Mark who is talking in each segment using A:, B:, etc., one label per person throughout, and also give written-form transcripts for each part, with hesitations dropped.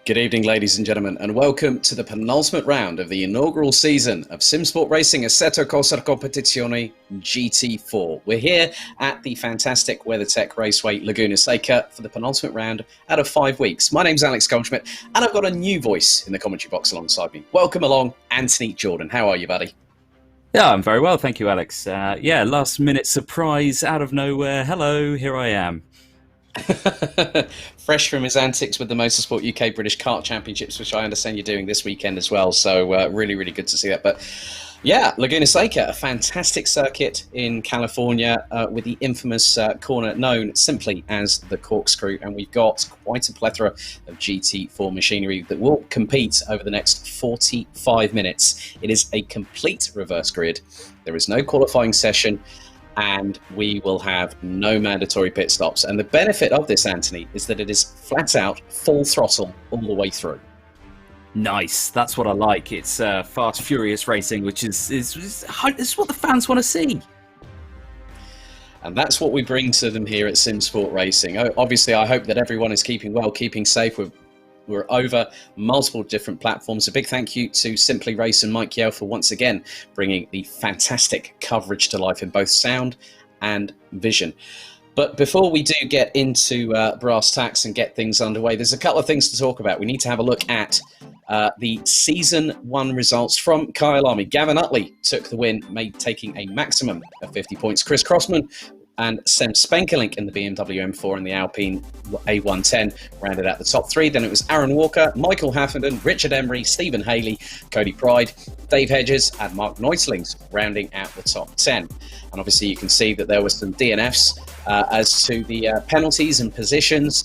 A: Good evening, ladies and gentlemen, and welcome to the penultimate round of the inaugural season of Simsport Racing Assetto Corsa Competizione GT4. We're here at the fantastic WeatherTech Raceway Laguna Seca for the penultimate round out of 5 weeks. My name's Alex Goldschmidt, and I've got a new voice in the commentary box alongside me. Welcome along, Anthony Jordan. How are you, buddy?
B: Yeah, I'm very well, thank you, Alex. Last minute surprise out of nowhere. Hello, here I am.
A: Fresh from his antics with the Motorsport UK British Kart Championships, which I understand you're doing this weekend as well. So really, really good to see that. But yeah, Laguna Seca, a fantastic circuit in California with the infamous corner known simply as the corkscrew. And we've got quite a plethora of GT4 machinery that will compete over the next 45 minutes. It is a complete reverse grid. There is no qualifying session, and we will have no mandatory pit stops. And the benefit of this, Anthony, is that it is flat out full throttle all the way through.
B: Nice, that's what I like. It's fast, furious racing, which is what the fans want to see.
A: And that's what we bring to them here at Simsport Racing. Obviously, I hope that everyone is keeping well, keeping safe. We're over multiple different platforms. A big thank you to Simply Race and Mike Yale for once again bringing the fantastic coverage to life in both sound and vision. But before we do get into brass tacks and get things underway, there's a couple of things to talk about. We need to have a look at the Season 1 results from Kyle Army. Gavin Utley took the win, taking a maximum of 50 points. Chris Crossman and Sem Spenkelink in the BMW M4 and the Alpine A110 rounded out the top 3. Then it was Aaron Walker, Michael Haffenden, Richard Emery, Stephen Haley, Cody Pride, Dave Hedges and Mark Neutlings rounding out the top 10. And obviously you can see that there were some DNFs as to the penalties and positions,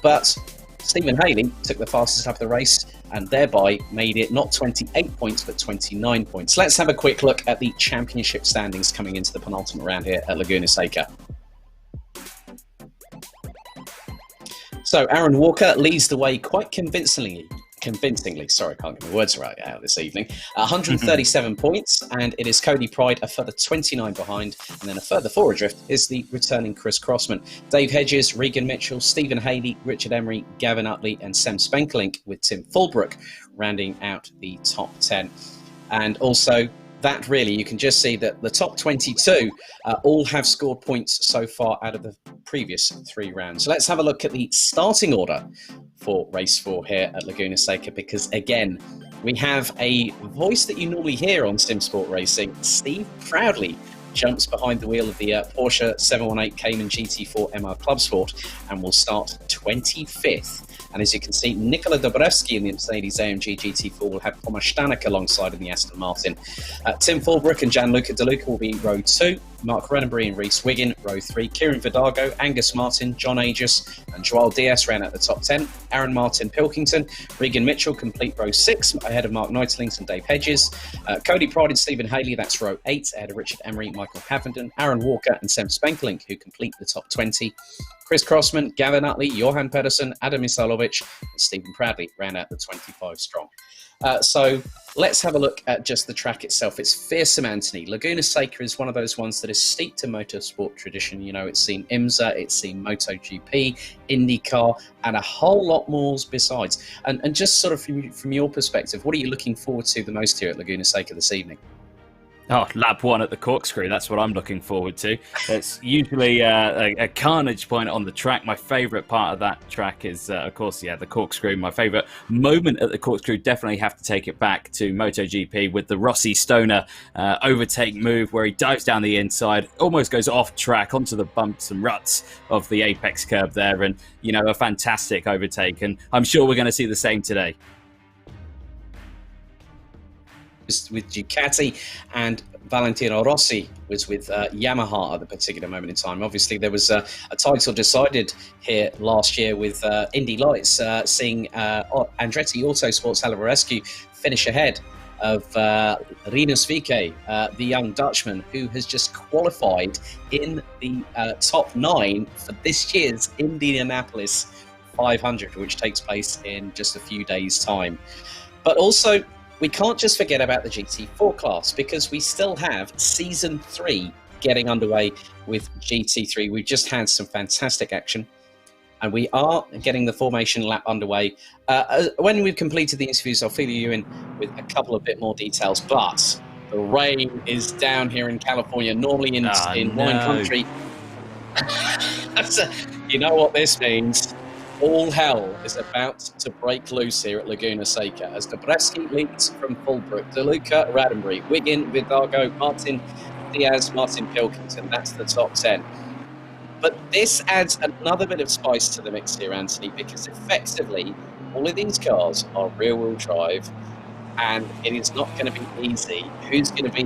A: but Stephen Haley took the fastest up the race and thereby made it not 28 points but 29 points. Let's have a quick look at the championship standings coming into the penultimate round here at Laguna Seca. So Aaron Walker leads the way quite convincingly, sorry, I can't get my words right out this evening. 137 points, and it is Cody Pride a further 29 behind, and then a further 4 adrift is the returning Chris Crossman. Dave Hedges, Regan Mitchell, Stephen Haley, Richard Emery, Gavin Utley, and Sem Spenkelink with Tim Fulbrook rounding out the top 10. And also, that really, you can just see that the top 22 all have scored points so far out of the previous 3 rounds. So let's have a look at the starting order for race 4 here at Laguna Seca, because again, we have a voice that you normally hear on Simsport Racing. Steve proudly jumps behind the wheel of the Porsche 718 Cayman GT4 MR Club Sport and will start 25th. And as you can see, Nikola Dobrevsky in the Mercedes-AMG GT4 will have Tomasz Stanek alongside in the Aston Martin. Tim Fulbrook and Gianluca De Luca will be row 2. Mark Renenbury and Reese Wiggin, row 3. Kieran Vidago, Angus Martin, John Aegis, and Joel Diaz ran at the top 10. Aaron Martin Pilkington, Regan Mitchell complete row 6 ahead of Mark Neutlings and Dave Hedges. Cody Pride and Stephen Haley, that's row 8 ahead of Richard Emery, Michael Haffenden, Aaron Walker and Sem Spenkelink, who complete the top 20. Chris Crossman, Gavin Utley, Johan Pedersen, Adam Misalovic, and Stephen Pradley ran out the 25 strong. So let's have a look at just the track itself. It's fearsome, Anthony. Laguna Seca is one of those ones that is steeped in motorsport tradition. You know, it's seen IMSA, it's seen MotoGP, IndyCar, and a whole lot more besides. And just sort of from your perspective, what are you looking forward to the most here at Laguna Seca this evening?
B: Oh, lap 1 at the corkscrew, that's what I'm looking forward to. It's usually a carnage point on the track. My favourite part of that track is, of course, the corkscrew. My favourite moment at the corkscrew, definitely have to take it back to MotoGP with the Rossi Stoner overtake move where he dives down the inside, almost goes off track onto the bumps and ruts of the apex curb there, and, you know, a fantastic overtake. And I'm sure we're going to see the same today.
A: With Ducati, and Valentino Rossi was with Yamaha at the particular moment in time. Obviously, there was a title decided here last year with Indy Lights, seeing Andretti Autosport's Halaverescu finish ahead of Rinus VeeKay, the young Dutchman, who has just qualified in the top 9 for this year's Indianapolis 500, which takes place in just a few days' time. But also, we can't just forget about the GT4 class, because we still have Season 3 getting underway with GT3. We've just had some fantastic action. And we are getting the formation lap underway. When we've completed the interviews, I'll fill you in with a couple of bit more details. But the rain is down here in California. Normally in wine country, you know what this means. All hell is about to break loose here at Laguna Seca as Dobrevsky leads from Fulbrook, DeLuca, Roddenberry, Wiggin, Vidago, Martin Diaz, Martin Pilkington. That's the top 10. But this adds another bit of spice to the mix here, Anthony, because effectively all of these cars are rear-wheel drive, and it is not going to be easy. Who's going to be...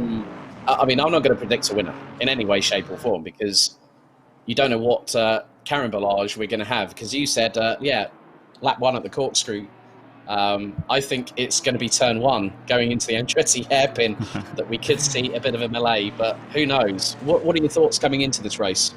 A: I mean, I'm not going to predict a winner in any way, shape or form, because you don't know what carambolage we're going to have. Because you said, lap 1 at the corkscrew. I think it's going to be turn 1 going into the Andretti hairpin that we could see a bit of a melee, but who knows? What are your thoughts coming into this race?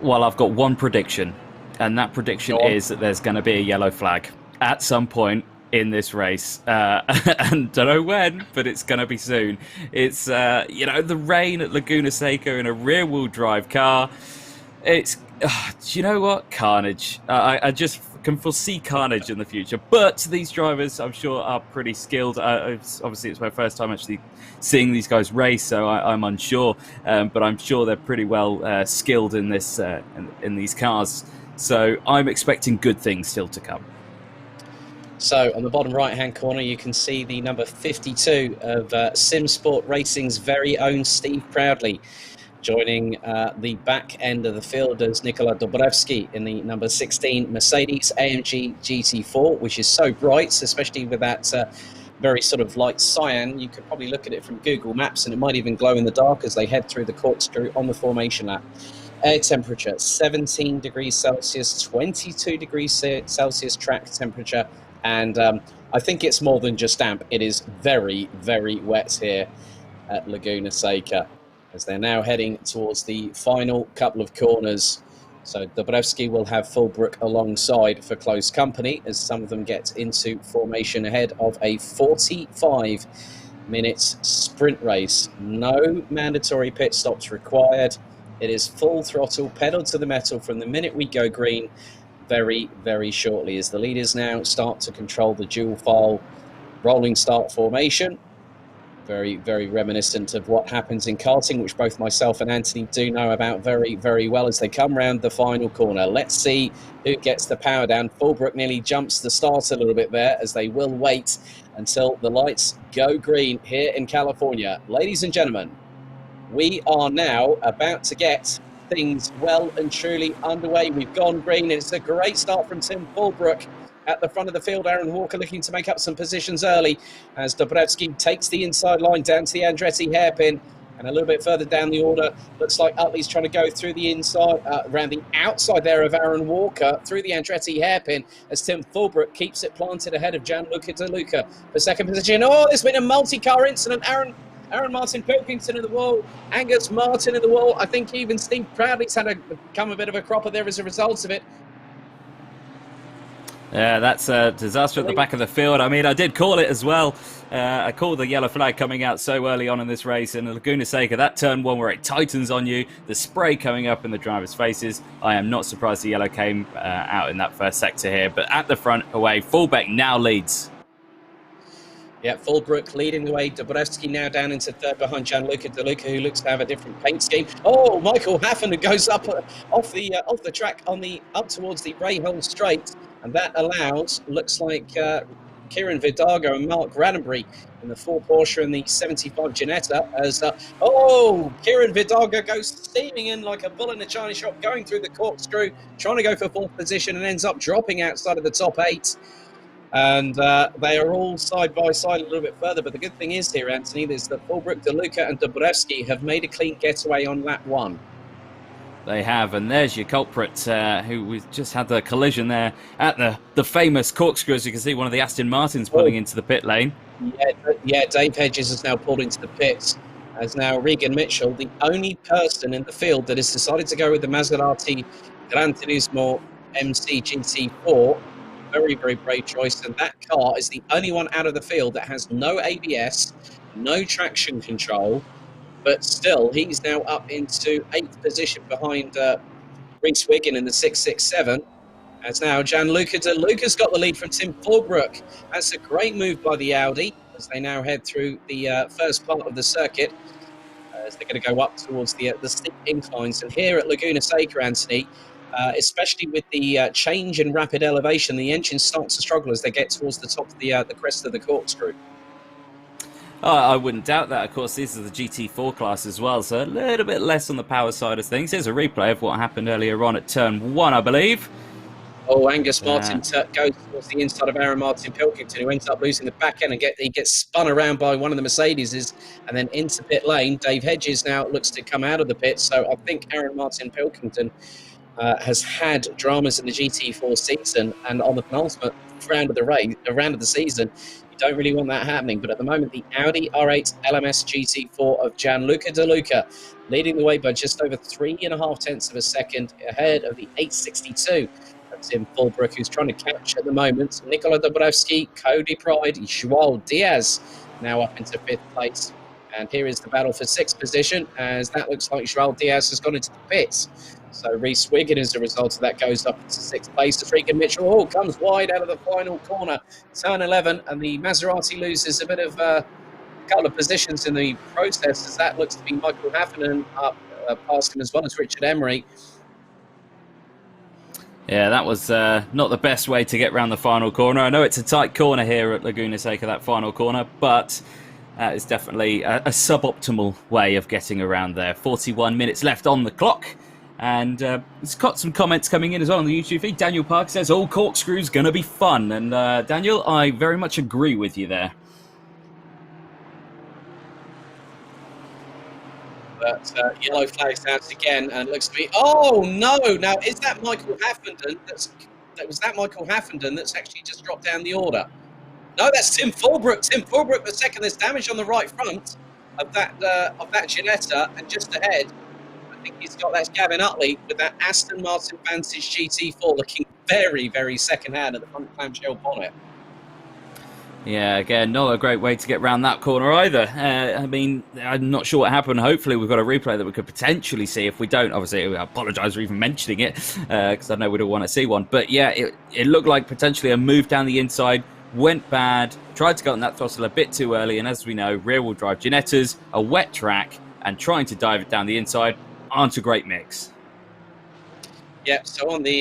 B: Well, I've got one prediction, and that prediction is that there's going to be a yellow flag at some point in this race. And don't know when, but it's going to be soon. It's, the rain at Laguna Seca in a rear-wheel drive car. It's, do you know what? Carnage. I just can foresee carnage in the future. But these drivers, I'm sure, are pretty skilled. Obviously, it's my first time actually seeing these guys race, so I'm unsure. But I'm sure they're pretty well skilled in this in these cars. So I'm expecting good things still to come.
A: So on the bottom right-hand corner, you can see the number 52 of Simsport Racing's very own Steve Proudley. Joining the back end of the field is Nikola Dobrevsky in the number 16 Mercedes AMG GT4, which is so bright, especially with that very sort of light cyan. You could probably look at it from Google Maps, and it might even glow in the dark as they head through the corkscrew on the formation lap. Air temperature, 17 degrees Celsius, 22 degrees Celsius track temperature, and I think it's more than just damp. It is very, very wet here at Laguna Seca, as they're now heading towards the final couple of corners. So Dobrevsky will have Fulbrook alongside for close company as some of them get into formation ahead of a 45-minute sprint race. No mandatory pit stops required. It is full throttle, pedal to the metal from the minute we go green very, very shortly as the leaders now start to control the dual file rolling start formation. Very, very reminiscent of what happens in karting, which both myself and Anthony do know about very, very well as they come round the final corner. Let's see who gets the power down. Fulbrook nearly jumps the start a little bit there as they will wait until the lights go green here in California. Ladies and gentlemen, we are now about to get things well and truly underway. We've gone green. It's a great start from Tim Fulbrook. At the front of the field, Aaron Walker looking to make up some positions early as Dobrevsky takes the inside line down to the Andretti hairpin. And a little bit further down the order, looks like Utley's trying to go through the inside, around the outside there of Aaron Walker, through the Andretti hairpin, as Tim Fulbrook keeps it planted ahead of Gianluca De Luca for second position. Oh, there's been a multi-car incident. Aaron Martin Pilkington in the wall, Angus Martin in the wall. I think even Steve Proudley's had become a bit of a cropper there as a result of it.
B: Yeah, that's a disaster at the back of the field. I mean, I did call it as well. I called the yellow flag coming out so early on in this race in Laguna Seca. That turn 1 where it tightens on you, the spray coming up in the drivers' faces. I am not surprised the yellow came out in that first sector here. But at the front, away, Fulbeck now leads.
A: Yeah, Fulbrook leading the way. Dobrevsky now down into third behind Gianluca De Luca, who looks to have a different paint scheme. Oh, Michael Haffen goes up off the track up towards the Rahal Straight, and that allows, looks like Kieran Vidago and Mark Roddenberry in the 4 Porsche and the 75 Ginetta as Kieran Vidago goes steaming in like a bull in a china shop, going through the corkscrew, trying to go for 4th position and ends up dropping outside of the top 8. And they are all side by side a little bit further. But the good thing is here, Anthony, is that Fulbrook, De Luca and Dobrevsky have made a clean getaway on lap 1.
B: They have, and there's your culprit who just had the collision there at the famous corkscrew. As you can see, one of the Aston Martins pulling into the pit lane.
A: Yeah, Dave Hedges has now pulled into the pits. As now Regan Mitchell, the only person in the field that has decided to go with the Maserati Gran Turismo MC GT4. Very, very brave choice, and that car is the only one out of the field that has no ABS, no traction control, but still he's now up into 8th position behind Reece Wiggin in the 667, As now Gianluca De Luca's got the lead from Tim Fulbrook. That's a great move by the Audi as they now head through the first part of the circuit. As they're going to go up towards the steep inclines. And here at Laguna Seca, Anthony, especially with the change in rapid elevation, the engine starts to struggle as they get towards the top of the crest of the corkscrew.
B: Oh, I wouldn't doubt that. Of course, this is the GT4 class as well, so a little bit less on the power side of things. Here's a replay of what happened earlier on at turn 1, I believe.
A: Oh, Angus Martin goes towards the inside of Aaron Martin Pilkington, who ends up losing the back end and he gets spun around by one of the Mercedeses and then into pit lane. Dave Hedges now looks to come out of the pit, so I think Aaron Martin Pilkington has had dramas in the GT4 season, and on the penultimate round of the season, you don't really want that happening. But at the moment, the Audi R8 LMS GT4 of Gianluca De Luca leading the way by just over 3.5 tenths of a second ahead of the 862. Tim Fulbrook, who's trying to catch at the moment. Nicola Dabrowski, Cody Pride, Joao Diaz now up into 5th place. And here is the battle for 6th position, as that looks like Joao Diaz has gone into the pits. So Reese Wiggin, as a result of that, goes up into 6th place. The Freakin' Mitchell comes wide out of the final corner, turn 11, and the Maserati loses a bit of a couple of positions in the process, as that looks to be Michael Haffenen up past him, as well as Richard Emery.
B: Yeah, that was not the best way to get round the final corner. I know it's a tight corner here at Laguna Seca, that final corner, but it's definitely a suboptimal way of getting around there. 41 minutes left on the clock. And it's got some comments coming in as well on the YouTube feed. Daniel Park says, "Oh, corkscrew's going to be fun." And Daniel, I very much agree with you there.
A: But yellow flags out again, and looks to be. Oh no! Now is that Michael Haffenden? Was that Michael Haffenden that's actually just dropped down the order? No, that's Tim Fulbrook. Tim Fulbrook, the second. There's damage on the right front of that Ginetta, and just ahead, I think that's Gavin Utley with that Aston Martin Vantage GT4 looking very, very second hand at the front clamshell bonnet.
B: Yeah, again, not a great way to get round that corner either. I mean, I'm not sure what happened. Hopefully we've got a replay that we could potentially see. If we don't, obviously, I apologise for even mentioning it, because I know we don't want to see one. But yeah, it looked like potentially a move down the inside, went bad, tried to go on that throttle a bit too early, and as we know, rear-wheel drive Ginettas, a wet track, and trying to dive it down the inside aren't a great mix.
A: Yeah, so on the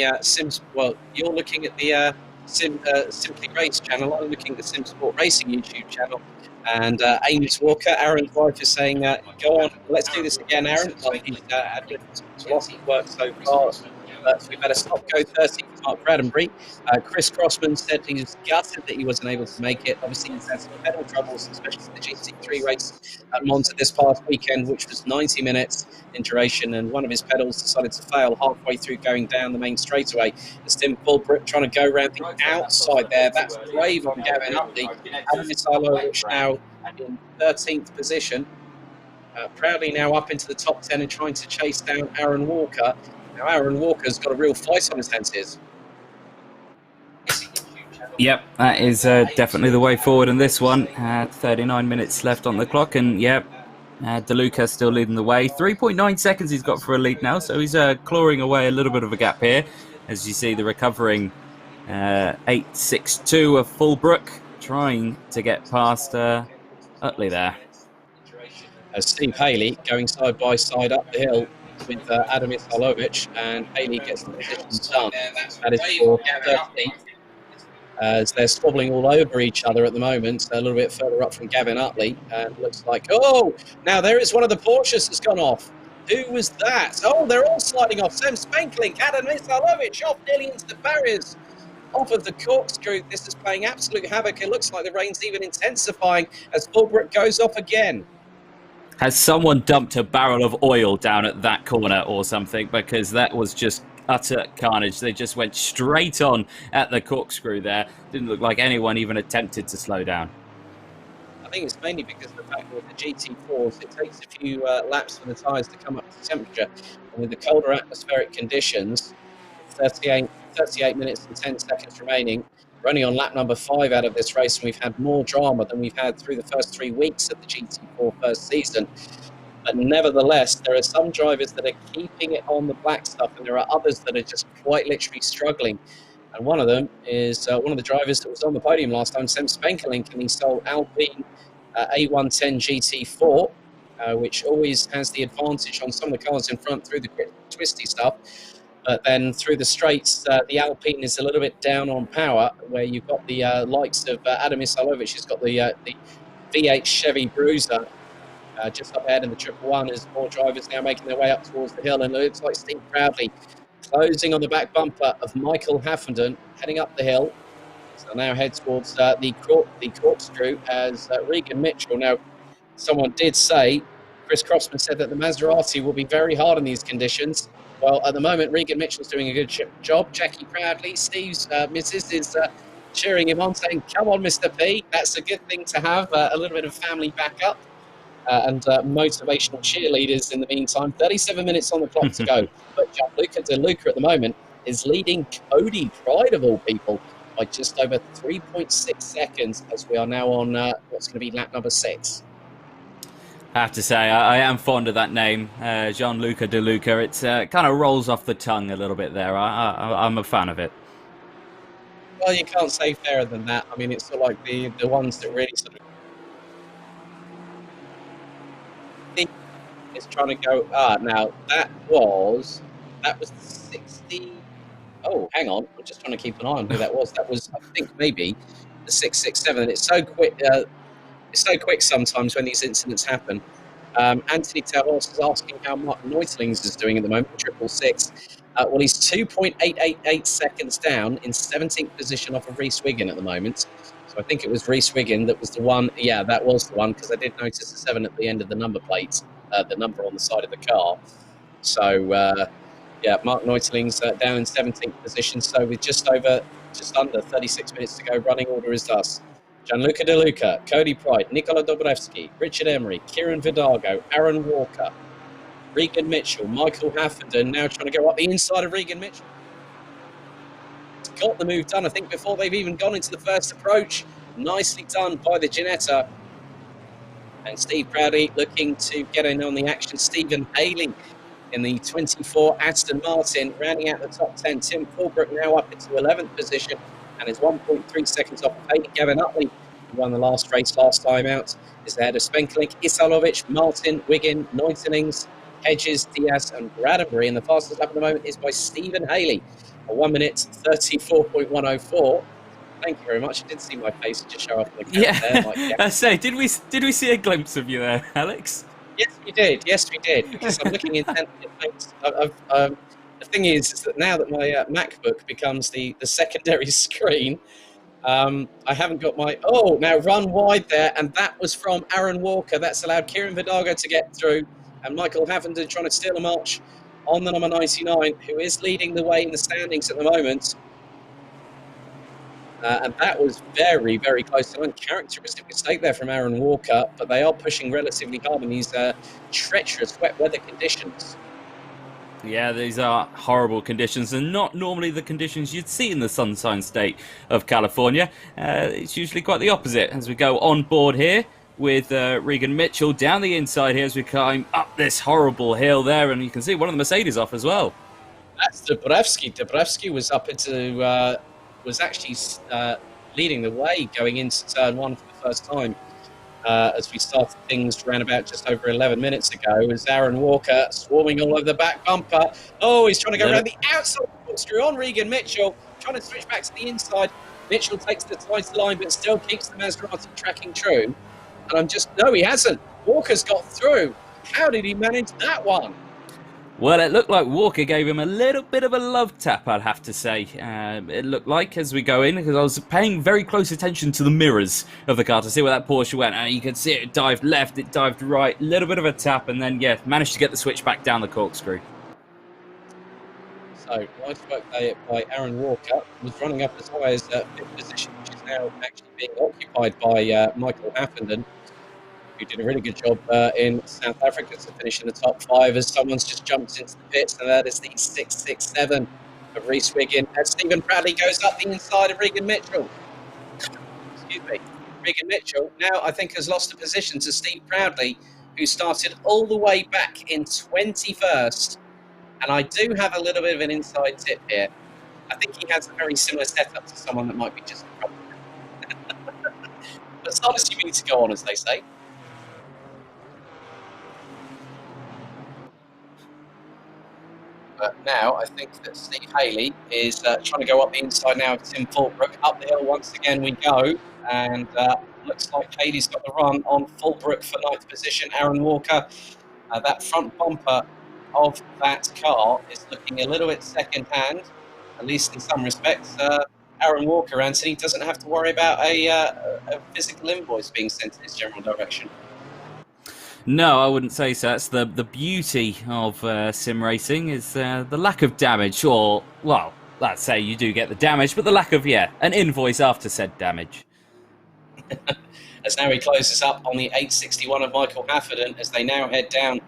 A: you're looking at the Simply Race channel. I'm looking at the Simsport Racing YouTube channel, and Ames Walker, Aaron's wife, is saying, "Go on, let's do this again, Aaron." Well, he's had a lot of work so far, but we better stop go 30 for Mark Bradenbury. Chris Crossman said he was gutted that he wasn't able to make it. Obviously, he's had some pedal troubles, especially in the GT3 race at Monza this past weekend, which was 90 minutes in duration, and one of his pedals decided to fail halfway through going down the main straightaway. As Tim Fulbrook trying to go around the outside there. That's brave on Gavin Utley. Adam Misalovic now in 13th position. Proudly now up into the top 10 and trying to chase down Aaron Walker. Now Aaron Walker's got a real fight on his hands here.
B: Yep, that is definitely the way forward in this one. 39 minutes left on the clock, and yep, De Luca still leading the way. 3.9 seconds he's got for a lead now, so he's clawing away a little bit of a gap here. As you see, the recovering 862 of Fulbrook trying to get past Utley there.
A: As Steve Haley going side by side up the hill with Adam Misalovic, and Haley gets the position done. That is for 13th. As they're squabbling all over each other at the moment, a little bit further up from Gavin Utley, and looks like, now there is one of the Porsches that's gone off. Who was that? Oh, they're all sliding off. Sam Spankling, Adam Misalovic off nearly into the barriers. Off of the corkscrew. This is playing absolute havoc. It looks like the rain's even intensifying as Fulbrook goes off again.
B: Has someone dumped a barrel of oil down at that corner or something? Because that was just utter carnage. They just went straight on at the corkscrew there. Didn't look like anyone even attempted to slow down.
A: I think it's mainly because of the fact that with the GT4s, it takes a few laps for the tyres to come up to temperature. And with the colder atmospheric conditions, 38 minutes and 10 seconds remaining. We're only on lap number 5 out of this race, and we've had more drama than we've had through the first 3 weeks of the GT4 first season. But nevertheless, there are some drivers that are keeping it on the black stuff, and there are others that are just quite literally struggling. And one of them is one of the drivers that was on the podium last time, Sam Spenkelink, and he stole Alpine A110 GT4, which always has the advantage on some of the cars in front through the twisty stuff. But then through the straights, the Alpine is a little bit down on power, where you've got the likes of Adam Isalovic, who's got the V8 Chevy Bruiser just up ahead in the 111, as more drivers now making their way up towards the hill. And it looks like Steve Proudly closing on the back bumper of Michael Haffenden, heading up the hill. So now head towards the corkscrew as Regan Mitchell. Now, someone did say, Chris Crossman said that the Maserati will be very hard in these conditions. Well, at the moment, Regan Mitchell's doing a good job. Jackie Proudly, Steve's missus, is cheering him on, saying, "Come on, Mr. P." That's a good thing to have, a little bit of family backup. And motivational cheerleaders in the meantime. 37 minutes on the clock to go. But Gianluca De Luca at the moment is leading Cody Pride, of all people, by just over 3.6 seconds, as we are now on what's going to be lap number 6.
B: I have to say, I am fond of that name, Gianluca De Luca. It kind of rolls off the tongue a little bit there. I'm a fan of it.
A: Well, you can't say fairer than that. I mean, it's sort of like the ones that really sort of is trying to go. Now that was 60. Oh, hang on. I'm just trying to keep an eye on who that was. That was, I think, maybe the 667. It's so quick. It's so quick sometimes when these incidents happen. Anthony Taros is asking how Mark Neutlings is doing at the moment. 666. Well, he's 2.888 seconds down in 17th position off of Reese Wiggin at the moment. So I think it was Reese Wiggin that was the one. Yeah, that was the one, because I did notice the 7 at the end of the number plate. The number on the side of the car. So, yeah, Mark Neutling's down in 17th position. So with just under 36 minutes to go, running order is thus: Gianluca De Luca, Cody Pride, Nikola Dobrevsky, Richard Emery, Kieran Vidago, Aaron Walker, Regan Mitchell, Michael Haffenden, now trying to go up the inside of Regan Mitchell. Got the move done, I think, before they've even gone into the first approach. Nicely done by the Ginetta. And Steve Proudly looking to get in on the action. Stephen Haley in the 24 Aston Martin, rounding out the top 10. Tim Fulbrook now up into 11th position and is 1.3 seconds off of Haley. Gavin Utley, who won the last race last time out, is ahead of Spenkelink, Isalovic, Martin, Wiggin, Neutlings, Hedges, Diaz and Bradbury. And the fastest lap at the moment is by Stephen Haley, a 1 minute 34.104. Thank you very much. I did see my face just show up on the camera there. Like, yeah.
B: I say, did we see a glimpse of you there, Alex?
A: Yes, we did. Yes, we did. Because I'm looking intently at things. The thing is that now that my MacBook becomes the secondary screen, I haven't got my... Oh, now run wide there. And that was from Aaron Walker. That's allowed Kieran Vidago to get through. And Michael Haffenden trying to steal a march on the number 99, who is leading the way in the standings at the moment. And that was very, very close. An uncharacteristic mistake there from Aaron Walker, but they are pushing relatively hard in these treacherous wet weather conditions.
B: Yeah, these are horrible conditions, and not normally the conditions you'd see in the sunshine state of California. It's usually quite the opposite. As we go on board here with Regan Mitchell down the inside here as we climb up this horrible hill there, and you can see one of the Mercedes off as well.
A: That's Dobrevsky. Dobrevsky was up into... was actually leading the way going into turn 1 for the first time as we started things around about just over 11 minutes ago. As Aaron Walker swarming all over the back bumper. Oh, he's trying to go around the outside corkscrew on Regan Mitchell, trying to switch back to the inside. Mitchell takes the tight line, but still keeps the Maserati tracking true. And no, he hasn't. Walker's got through. How did he manage that one?
B: Well, it looked like Walker gave him a little bit of a love tap, I'd have to say. It looked like as we go in, because I was paying very close attention to the mirrors of the car to see where that Porsche went. And you could see it dived left, it dived right, a little bit of a tap, and then, yeah, managed to get the switch back down the corkscrew.
A: So, nice work there by Aaron Walker, who was running up as high as 5th position, which is now actually being occupied by Michael Haffenden, who did a really good job in South Africa to finish in the top 5, as someone's just jumped into the pits, and that is the 667 of Reese Wiggin. As Stephen Bradley goes up the inside of Regan Mitchell. Excuse me. Regan Mitchell now, I think, has lost a position to Steve Proudly, who started all the way back in 21st. And I do have a little bit of an inside tip here. I think he has a very similar setup to someone that might be just in front of him. But as hard as you mean to go on, as they say. But now I think that Steve Haley is trying to go up the inside now of Tim Fulbrook. Up the hill once again we go, and looks like Haley's got the run on Fulbrook for 9th position. Aaron Walker, that front bumper of that car is looking a little bit second-hand, at least in some respects. Aaron Walker, Anthony, doesn't have to worry about a physical invoice being sent in his general direction.
B: No, I wouldn't say so. That's the beauty of sim racing is the lack of damage, or, well, let's say you do get the damage, but the lack of, an invoice after said damage.
A: As now he closes up on the 861 of Michael Hafferden as they now head down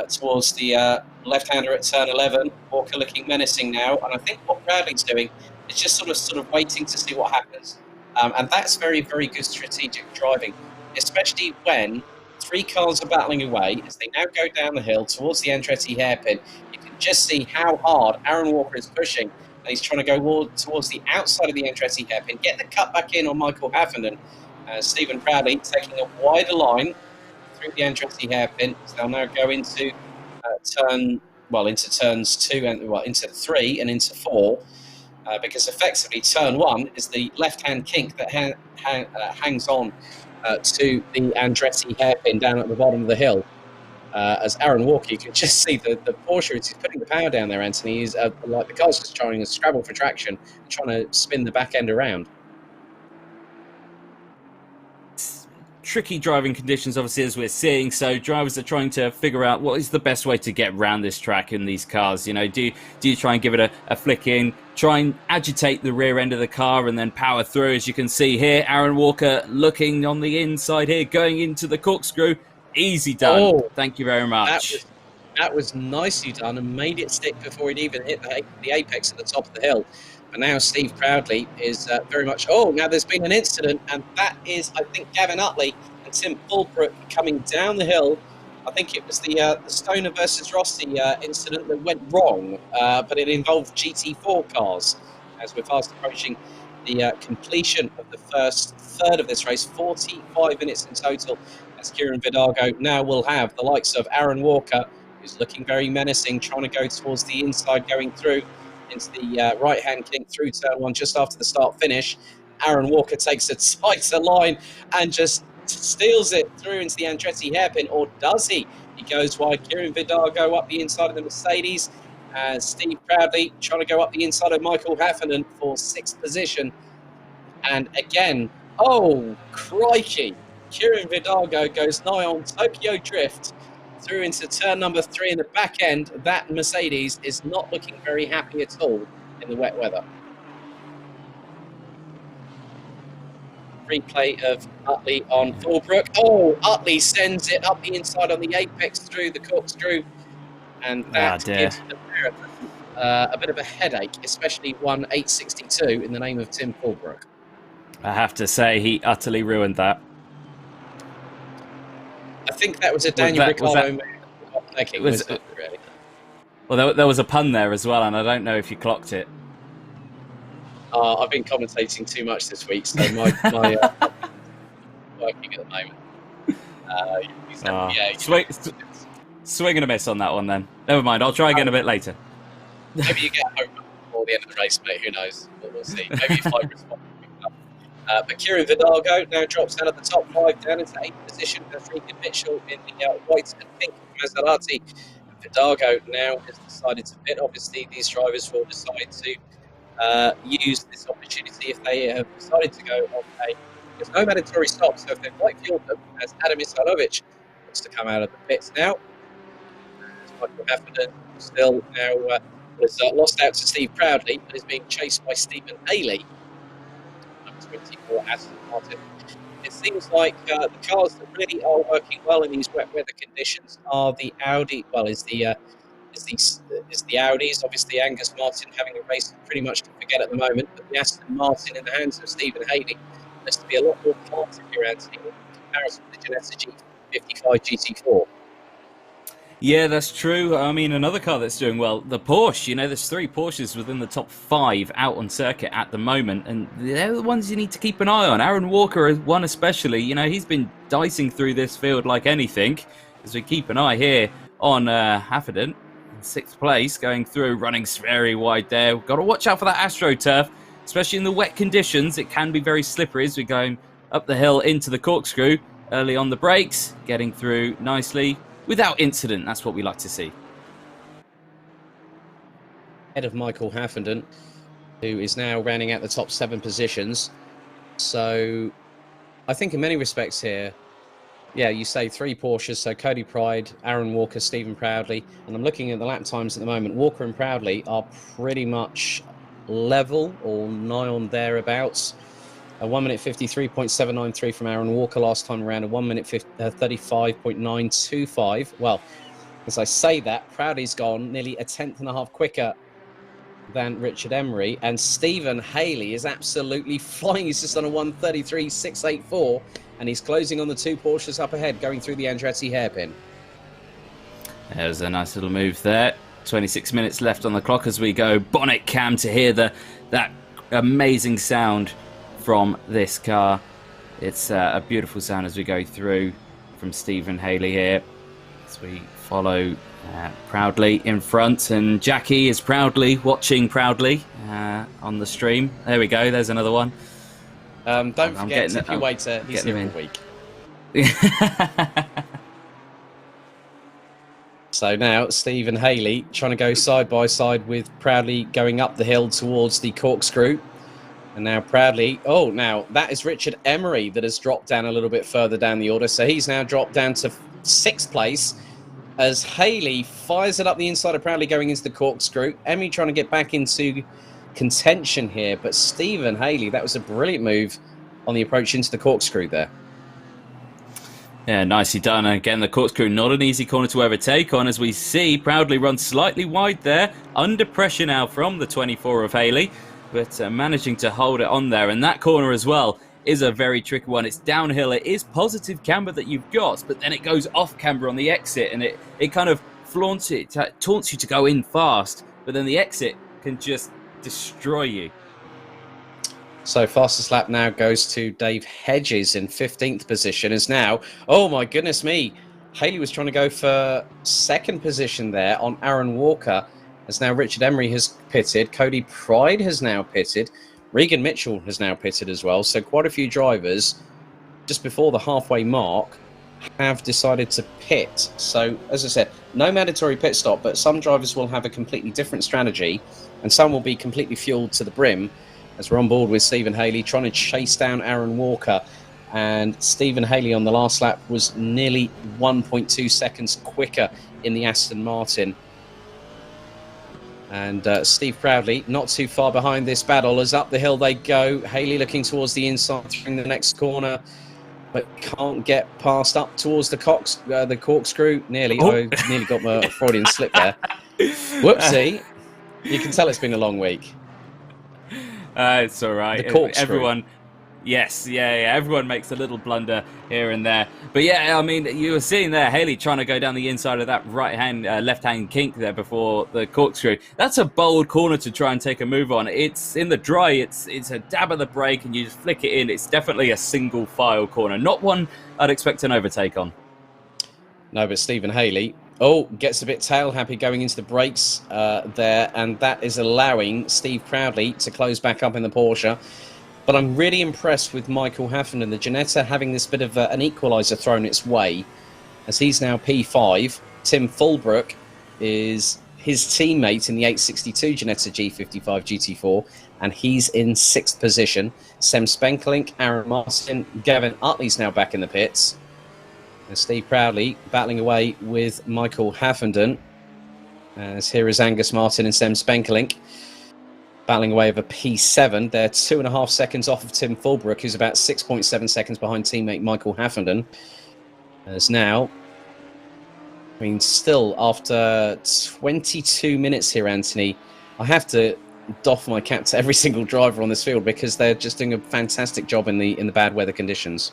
A: towards the left-hander at turn 11. Walker looking menacing now, and I think what Bradley's doing is just sort of waiting to see what happens. And that's very, very good strategic driving, especially when 3 cars are battling away as they now go down the hill towards the Andretti hairpin. You can just see how hard Aaron Walker is pushing, and he's trying to go towards the outside of the Andretti hairpin, get the cut back in on Michael Hafferden. Stephen Bradley taking a wider line through the Andretti hairpin. So they'll now go into turns 2 and into 3 and into 4, because effectively turn 1 is the left-hand kink that hangs on to the Andretti hairpin down at the bottom of the hill. As Aaron Walker, you can just see the Porsche, as he's putting the power down there, Anthony, is like the car's just trying to scrabble for traction, trying to spin the back end around.
B: Tricky driving conditions, obviously, as we're seeing. So drivers are trying to figure out what is the best way to get around this track in these cars. You know, do you try and give it a flick in, try and agitate the rear end of the car and then power through? As you can see here, Aaron Walker looking on the inside here, going into the corkscrew. Easy done. Oh, thank you very much.
A: That was nicely done and made it stick before it even hit the apex at the top of the hill. But now Steve Proudly is very much, now there's been an incident, and that is, I think, Gavin Utley and Tim Fulbrook coming down the hill. I think it was the Stoner versus Rossi incident that went wrong, but it involved GT4 cars. As we're fast approaching the completion of the first third of this race, 45 minutes in total, as Kieran Vidago now will have the likes of Aaron Walker, who's looking very menacing, trying to go towards the inside, going through into the right-hand kink through turn 1 just after the start-finish. Aaron Walker takes a tighter line and just steals it through into the Andretti hairpin, or does he? He goes wide. Kieran Vidago up the inside of the Mercedes. Steve Proudly trying to go up the inside of Michael Hafferden for 6th position. And again, oh, crikey. Kieran Vidago goes nigh on Tokyo Drift through into turn number 3 in the back end. That Mercedes is not looking very happy at all in the wet weather. Replay of Utley on Fulbrook. Oh, Utley sends it up the inside on the apex through the corkscrew, and that gives the marathon a bit of a headache, especially one 862 in the name of Tim Fulbrook.
B: I have to say, he utterly ruined that.
A: I think that was a Daniel Ricciardo move. Really.
B: Well, there was a pun there as well, and I don't know if you clocked it.
A: I've been commentating too much this week, so my working at the moment.
B: Swing and a miss on that one then. Never mind, I'll try again a bit later.
A: Maybe you get home before the end of the race, mate. Who knows? We'll see. Maybe if I respond. But Kieran Vidago now drops out of the top 5 down into 8th position. Freakin Mitchell in the white and pink Maserati. Vidago now has decided to pit. Obviously, these drivers will decide to use this opportunity if they have decided to go on there's no mandatory stop, so if they've quite fueled them, as Adam Isalovic wants to come out of the pits now. Michael Hafferden still now has lost out to Steve Proudly, but is being chased by Stephen Haley. 24 Aston Martin. It seems like the cars that really are working well in these wet weather conditions are the Audi. Well, is the Audis. Obviously, Angus Martin having a race pretty much to forget at the moment, but the Aston Martin in the hands of Stephen Haley has to be a lot more planted here, Anthony, in comparison to the Genesis G55 GT4.
B: Yeah, that's true. I mean, another car that's doing well, the Porsche. You know, there's 3 Porsches within the top 5 out on circuit at the moment, and they're the ones you need to keep an eye on. Aaron Walker is one especially. You know, he's been dicing through this field like anything, as we keep an eye here on Hafferden in 6th place, going through, running very wide there. We've got to watch out for that AstroTurf, especially in the wet conditions. It can be very slippery as we're going up the hill into the corkscrew. Early on the brakes, getting through nicely without incident. That's what we like to see.
A: Head of Michael Hafferden, who is now rounding out the top 7 positions. So I think in many respects here, yeah, you say 3 Porsches, so Cody Pride, Aaron Walker, Stephen Proudley, and I'm looking at the lap times at the moment. Walker and Proudley are pretty much level or nigh on thereabouts. A 1 minute 53.793 from Aaron Walker last time around, a 1 minute 35.925. Well, as I say that, Proudley's gone nearly a 10.5 quicker than Richard Emery, and Stephen Haley is absolutely flying. He's just on a 1:33.684, and he's closing on the 2 Porsches up ahead, going through the Andretti hairpin.
B: There's a nice little move there. 26 minutes left on the clock as we go bonnet cam to hear that amazing sound from this car. It's a beautiful sound as we go through from Stephen Haley here as we follow Proudly in front, and Jackie is proudly watching Proudly on the stream. There we go, there's another one.
A: Don't forget, tip your waiter, he's here all week. So now Stephen Haley trying to go side by side with Proudly going up the hill towards the corkscrew. And now Proudly, oh, now that is Richard Emery that has dropped down a little bit further down the order. So he's now dropped down to 6th place as Haley fires it up the inside of Proudly going into the corkscrew. Emery trying to get back into contention here. But Stephen Haley, that was a brilliant move on the approach into the corkscrew there.
B: Yeah, nicely done. And again, the corkscrew, not an easy corner to overtake on, as we see Proudly run slightly wide there. Under pressure now from the 24 of Haley, but managing to hold it on there. And that corner as well is a very tricky one. It's downhill. It is positive camber that you've got, but then it goes off camber on the exit, and it kind of taunts you to go in fast, but then the exit can just destroy you.
A: So fastest lap now goes to Dave Hedges in 15th position. Is now, oh my goodness me, Haley was trying to go for 2nd position there on Aaron Walker. As now Richard Emery has pitted, Cody Pride has now pitted, Regan Mitchell has now pitted as well. So quite a few drivers just before the halfway mark have decided to pit. So as I said, no mandatory pit stop, but some drivers will have a completely different strategy and some will be completely fueled to the brim, as we're on board with Stephen Haley trying to chase down Aaron Walker. And Stephen Haley on the last lap was nearly 1.2 seconds quicker in the Aston Martin. And Steve Proudly not too far behind this battle as up the hill they go. Haley looking towards the inside through the next corner, but can't get past up towards the corkscrew. Nearly, I nearly got my Freudian slip there. Whoopsie. You can tell it's been a long week.
B: It's all right.
A: The corkscrew.
B: Everyone, yes, yeah, everyone makes a little blunder here and there. But yeah, I mean, you were seeing there Haley trying to go down the inside of that left-hand kink there before the corkscrew. That's a bold corner to try and take a move on. It's in the dry. It's a dab of the brake and you just flick it in. It's definitely a single file corner, not one I'd expect an overtake on.
A: No, but Stephen Haley, gets a bit tail happy going into the brakes there, and that is allowing Steve Proudly to close back up in the Porsche. But I'm really impressed with Michael Hafferden and the Ginetta having this bit of an equaliser thrown its way, as he's now P5. Tim Fulbrook is his teammate in the 862 Ginetta G55 GT4, and he's in 6th position. Sem Spenkelink, Aaron Martin, Gavin Utley's now back in the pits. And Steve Proudly battling away with Michael Hafferden. As here is Angus Martin and Sem Spenkelink battling away over P7. They're 2.5 seconds off of Tim Fulbrook, who's about 6.7 seconds behind teammate Michael Hafferden. As now, I mean, still after 22 minutes here, Anthony, I have to doff my cap to every single driver on this field because they're just doing a fantastic job in the bad weather conditions.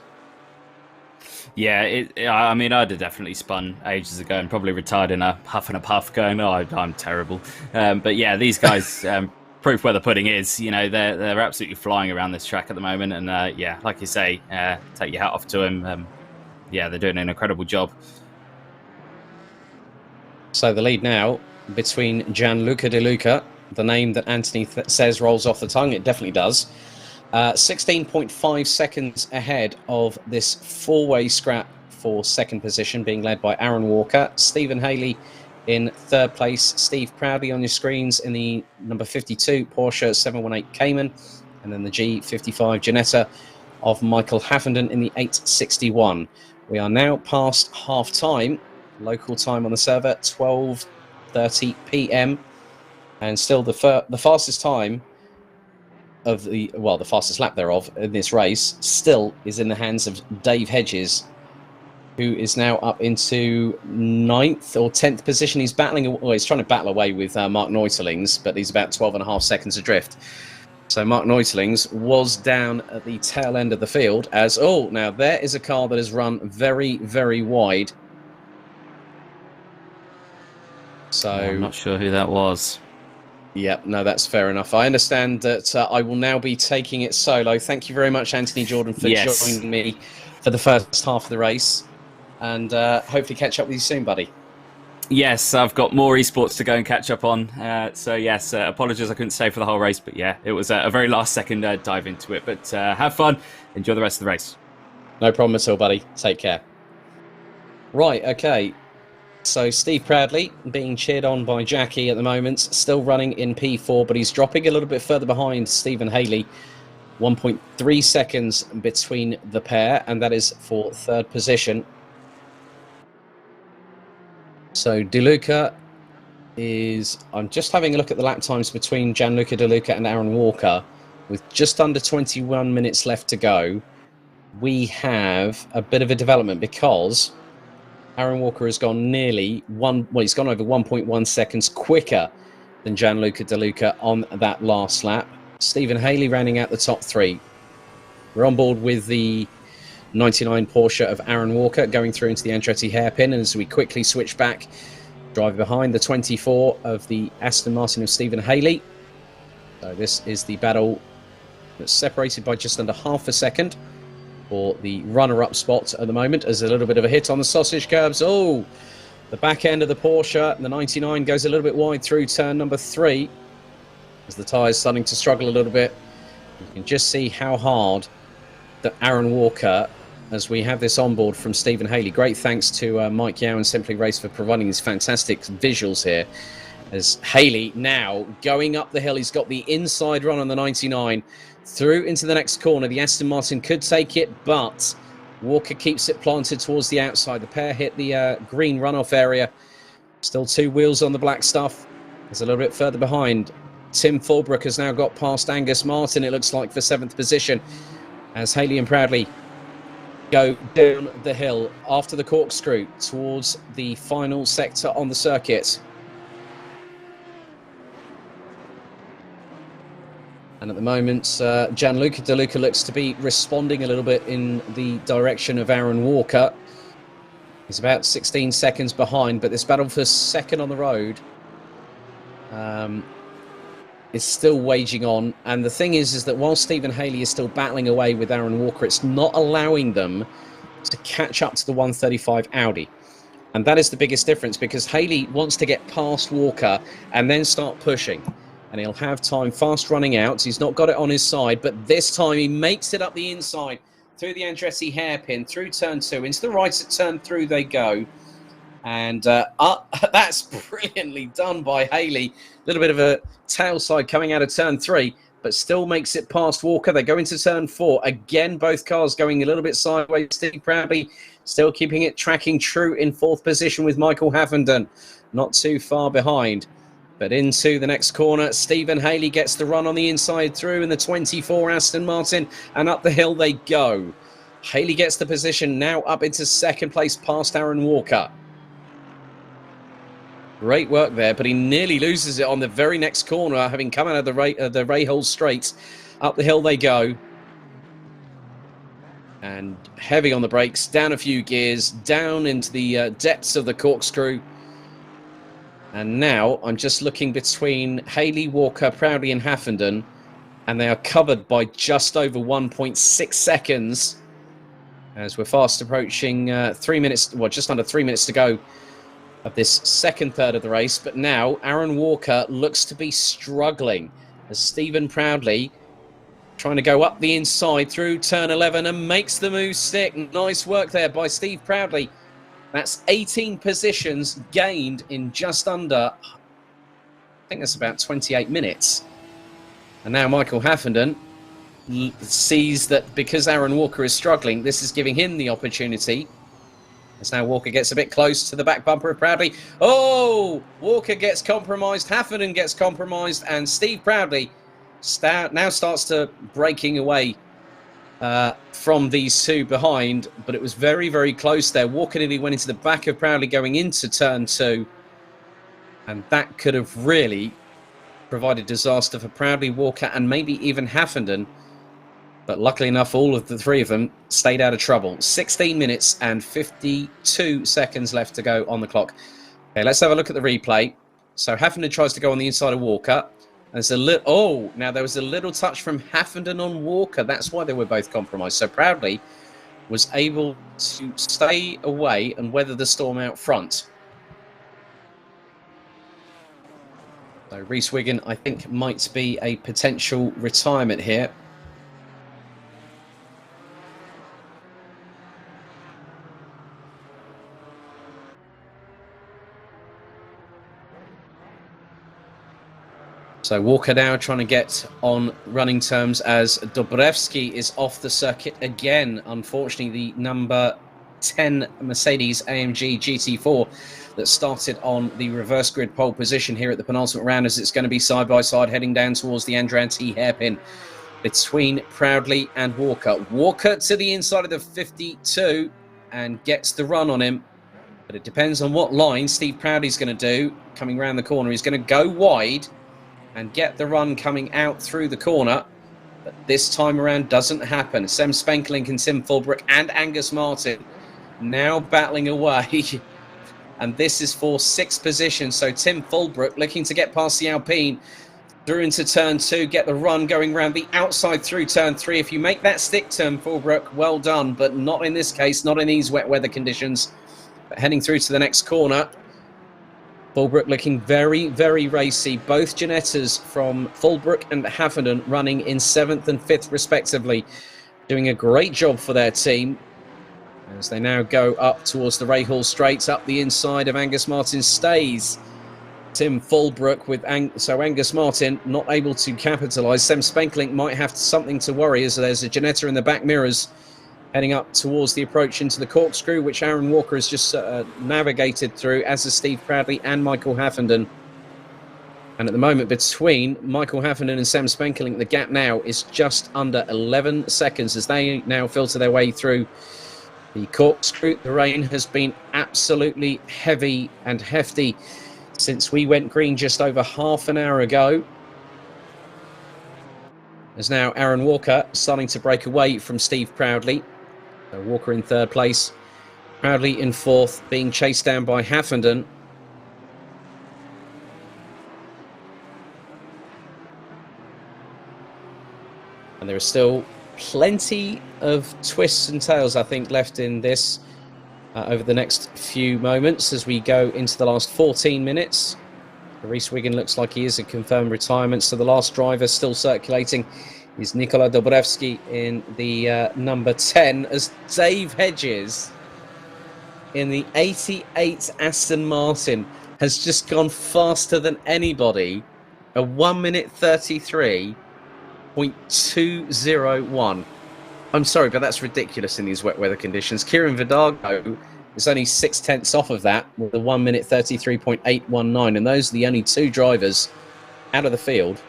B: Yeah, I mean, I'd have definitely spun ages ago and probably retired in a huff and a puff going, oh, I'm terrible. But yeah, these guys, proof where the pudding is. You know, they're absolutely flying around this track at the moment. And yeah, like you say, take your hat off to them. Yeah, they're doing an incredible job.
A: So the lead now between Gianluca De Luca, the name that Anthony says rolls off the tongue. It definitely does. 16.5 seconds ahead of this four-way scrap for second position, being led by Aaron Walker. Stephen Haley in third place. Steve Proudly on your screens in the number 52 Porsche 718 Cayman. And then the G55 Ginetta of Michael Haffenden in the 861. We are now past half-time. Local time on the server, 12:30 p.m. And still the fastest time of the fastest lap thereof in this race still is in the hands of Dave Hedges, who is now up into 9th or 10th position. He's battling, well, he's trying to battle away with Mark Neutelings, but he's about 12.5 seconds adrift. So Mark Neutelings was down at the tail end of the field as, now there is a car that has run very, very wide. So
B: I'm not sure who that was.
A: Yeah, no, that's fair enough. I understand that I will now be taking it solo. Thank you very much, Anthony Jordan, for joining me for the first half of the race. And hopefully catch up with you soon, buddy.
B: Yes, I've got more esports to go and catch up on. So yes, apologies I couldn't stay for the whole race. But yeah, it was a very last second dive into it. But have fun. Enjoy the rest of the race.
A: No problem at all, buddy. Take care. Right, okay. So Steve Proudly being cheered on by Jackie at the moment, still running in P4, but he's dropping a little bit further behind Stephen Haley. 1.3 seconds between the pair, and that is for third position. So De Luca is... I'm just having a look at the lap times between Gianluca De Luca and Aaron Walker. With just under 21 minutes left to go, we have a bit of a development because Aaron Walker has gone he's gone over 1.1 seconds quicker than Gianluca De Luca on that last lap. Stephen Haley rounding out the top three. We're on board with the 99 Porsche of Aaron Walker going through into the Andretti hairpin, and as we quickly switch back, driving behind the 24 of the Aston Martin of Stephen Haley. So this is the battle that's separated by just under half a second for the runner-up spot at the moment. As a little bit of a hit on the sausage curbs. The back end of the Porsche, the 99, goes a little bit wide through turn number 3 as the tyres starting to struggle a little bit. You can just see how hard that Aaron Walker, as we have this on board from Stephen Haley. Great thanks to Mike Yao and Simply Race for providing these fantastic visuals here. As Haley now going up the hill, he's got the inside run on the 99. Through into the next corner, the Aston Martin could take it, but Walker keeps it planted towards the outside. The pair hit the green runoff area. Still 2 wheels on the black stuff. There's a little bit further behind. Tim Fulbrook has now got past Angus Martin, it looks like, for 7th position, as Haley and Proudly go down the hill after the corkscrew towards the final sector on the circuit. And at the moment, Gianluca De Luca looks to be responding a little bit in the direction of Aaron Walker. He's about 16 seconds behind, but this battle for second on the road is still waging on. And the thing is that while Stephen Haley is still battling away with Aaron Walker, it's not allowing them to catch up to the 135 Audi. And that is the biggest difference, because Haley wants to get past Walker and then start pushing. And he'll have time fast running out. He's not got it on his side, but this time he makes it up the inside through the Andretti hairpin, through turn 2, into the right at turn 3 they go. And that's brilliantly done by Haley. A little bit of a tail side coming out of turn 3, but still makes it past Walker. They go into turn 4. Again, both cars going a little bit sideways. Steve Proudly still keeping it tracking true in 4th position with Michael Haffenden. Not too far behind. But into the next corner, Stephen Haley gets the run on the inside through in the 24 Aston Martin, and up the hill they go. Haley gets the position now up into 2nd place past Aaron Walker. Great work there, but he nearly loses it on the very next corner, having come out of the Rahal straight. Up the hill they go. And heavy on the brakes, down a few gears, down into the depths of the corkscrew. And now I'm just looking between Haley, Walker, Proudly and Haffenden, and they are covered by just over 1.6 seconds as we're fast approaching 3 minutes, well, just under 3 minutes to go of this second third of the race. But now Aaron Walker looks to be struggling as Stephen Proudly trying to go up the inside through turn 11 and makes the move stick. Nice work there by Steve Proudly. That's 18 positions gained in just under, I think that's about 28 minutes. And now Michael Haffenden sees that because Aaron Walker is struggling, this is giving him the opportunity. As now Walker gets a bit close to the back bumper of Proudly. Oh, Walker gets compromised, Haffenden gets compromised, and Steve Proudly now starts to breaking away from these two behind, but it was very, very close there. Walker nearly went into the back of Proudly going into turn 2, and that could have really provided disaster for Proudly, Walker, and maybe even Haffenden. But luckily enough, all of the three of them stayed out of trouble. 16 minutes and 52 seconds left to go on the clock. Okay, let's have a look at the replay. So Haffenden tries to go on the inside of Walker. There's a little, now there was a little touch from Haffenden on Walker. That's why they were both compromised. So Proudly was able to stay away and weather the storm out front. So Reese Wiggin, I think, might be a potential retirement here. So Walker now trying to get on running terms as Dobrevski is off the circuit again. Unfortunately, the number 10 Mercedes AMG GT4 that started on the reverse grid pole position here at the penultimate round, as it's going to be side by side heading down towards the Andranti hairpin between Proudly and Walker. Walker to the inside of the 52 and gets the run on him. But it depends on what line Steve Proudly's going to do coming around the corner. He's going to go wide and get the run coming out through the corner. But this time around doesn't happen. Sem Spenkelink and Tim Fulbrook and Angus Martin now battling away. And this is for 6th position. So Tim Fulbrook looking to get past the Alpine through into turn 2, get the run going around the outside through turn 3. If you make that stick turn, Fulbrook, well done, but not in this case, not in these wet weather conditions. But heading through to the next corner, Fulbrook looking very, very racy. Both Ginettas from Fulbrook and Haffenden running in 7th and 5th respectively, doing a great job for their team as they now go up towards the Rahal Straights. Up the inside of Angus Martin stays Tim Fulbrook with Angus Martin not able to capitalise. Sem Spenkelink might have something to worry as there's a Ginetta in the back mirrors heading up towards the approach into the corkscrew, which Aaron Walker has just navigated through, as is Steve Proudly and Michael Haffenden. And at the moment, between Michael Haffenden and Sem Spenkelink, the gap now is just under 11 seconds as they now filter their way through the corkscrew. The rain has been absolutely heavy and hefty since we went green just over half an hour ago. As now Aaron Walker starting to break away from Steve Proudly. So Walker in 3rd place, Proudly in 4th, being chased down by Haffenden. And there are still plenty of twists and tails, I think, left in this over the next few moments as we go into the last 14 minutes. Reese Wiggin looks like he is a confirmed retirement, so the last driver still circulating is Nikola Dobrevski in the number 10, as Dave Hedges in the 88 Aston Martin has just gone faster than anybody, a 1 minute 33.201. I'm sorry, but that's ridiculous in these wet weather conditions. Kieran Vidago is only 6/10 off of that with a 1 minute 33.819, and those are the only 2 drivers out of the field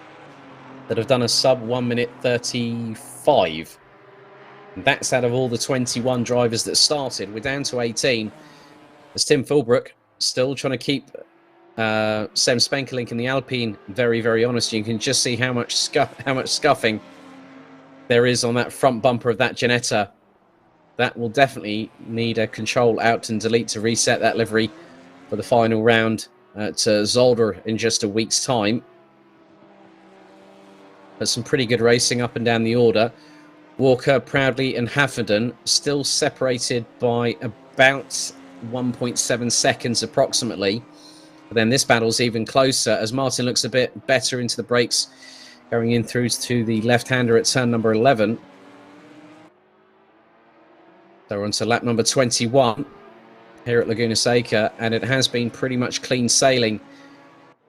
A: that have done a sub 1 minute 35. And that's out of all the 21 drivers that started. We're down to 18. As Tim Fulbrook still trying to keep Sem Spenkelink in the Alpine very, very honest. You can just see how much scuffing there is on that front bumper of that Ginetta that will definitely need a control out and delete to reset that livery for the final round at Zolder in just a week's time. But some pretty good racing up and down the order. Walker, Proudly and Hafferden still separated by about 1.7 seconds approximately. But then this battle's even closer as Martin looks a bit better into the brakes, going in through to the left-hander at turn number 11. So we're on to lap number 21 here at Laguna Seca, and it has been pretty much clean sailing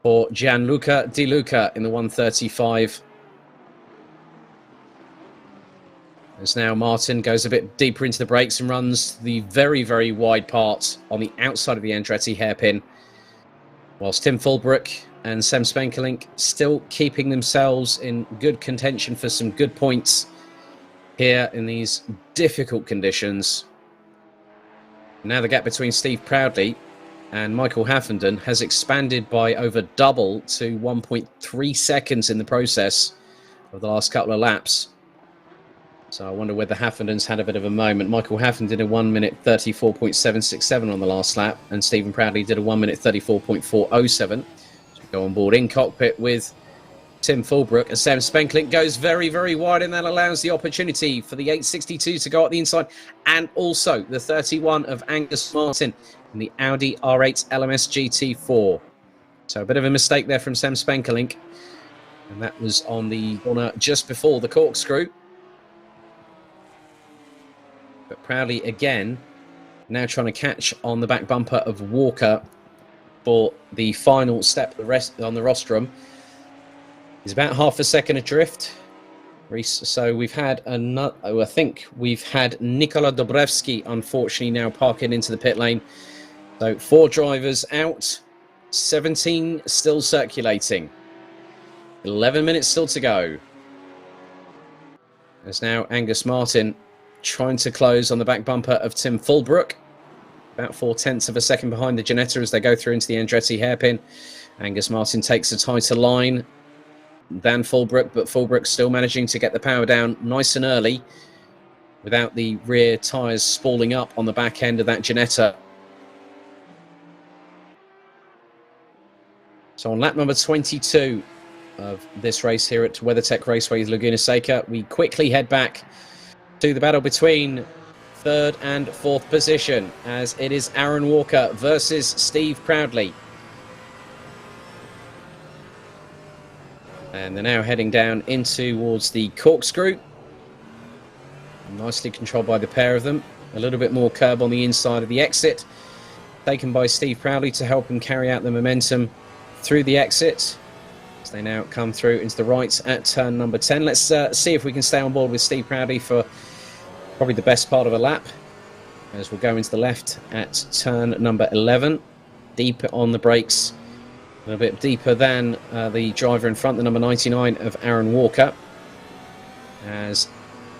A: for Gianluca Di Luca in the 135. As now Martin goes a bit deeper into the brakes and runs the very, very wide part on the outside of the Andretti hairpin, whilst Tim Fulbrook and Sem Spenkelink still keeping themselves in good contention for some good points here in these difficult conditions. Now the gap between Steve Proudly and Michael Haffenden has expanded by over double to 1.3 seconds in the process of the last couple of laps. So I wonder whether Haffenden's had a bit of a moment. Michael Haffenden did a 1 minute 34.767 on the last lap, and Stephen Proudly did a 1 minute 34.407. So we go on board in cockpit with Tim Fulbrook as Sam Spenkelink goes very, very wide, and that allows the opportunity for the 862 to go up the inside, and also the 31 of Angus Martin in the Audi R8 LMS GT4. So a bit of a mistake there from Sam Spenkelink, and that was on the corner just before the corkscrew. But Proudly again now trying to catch on the back bumper of Walker for the final step on the rostrum. He's about half a second adrift. So we've had another, I think we've had Nikola Dobrevski unfortunately now parking into the pit lane. So 4 drivers out, 17 still circulating. 11 minutes still to go. There's now Angus Martin trying to close on the back bumper of Tim Fulbrook. About 0.4 of a second behind the Ginetta as they go through into the Andretti hairpin. Angus Martin takes a tighter line than Fulbrook, but Fulbrook still managing to get the power down nice and early without the rear tyres spalling up on the back end of that Ginetta. So on lap number 22 of this race here at WeatherTech Raceway Laguna Seca, we quickly head back to the battle between 3rd and 4th position, as it is Aaron Walker versus Steve Proudly. And they're now heading down in towards the corkscrew. Nicely controlled by the pair of them. A little bit more curb on the inside of the exit, taken by Steve Proudly to help him carry out the momentum through the exit. As they now come through into the right at turn number 10. Let's see if we can stay on board with Steve Proudly for probably the best part of a lap, as we'll go into the left at turn number 11. Deep on the brakes, a little bit deeper than the driver in front, the number 99 of Aaron Walker, as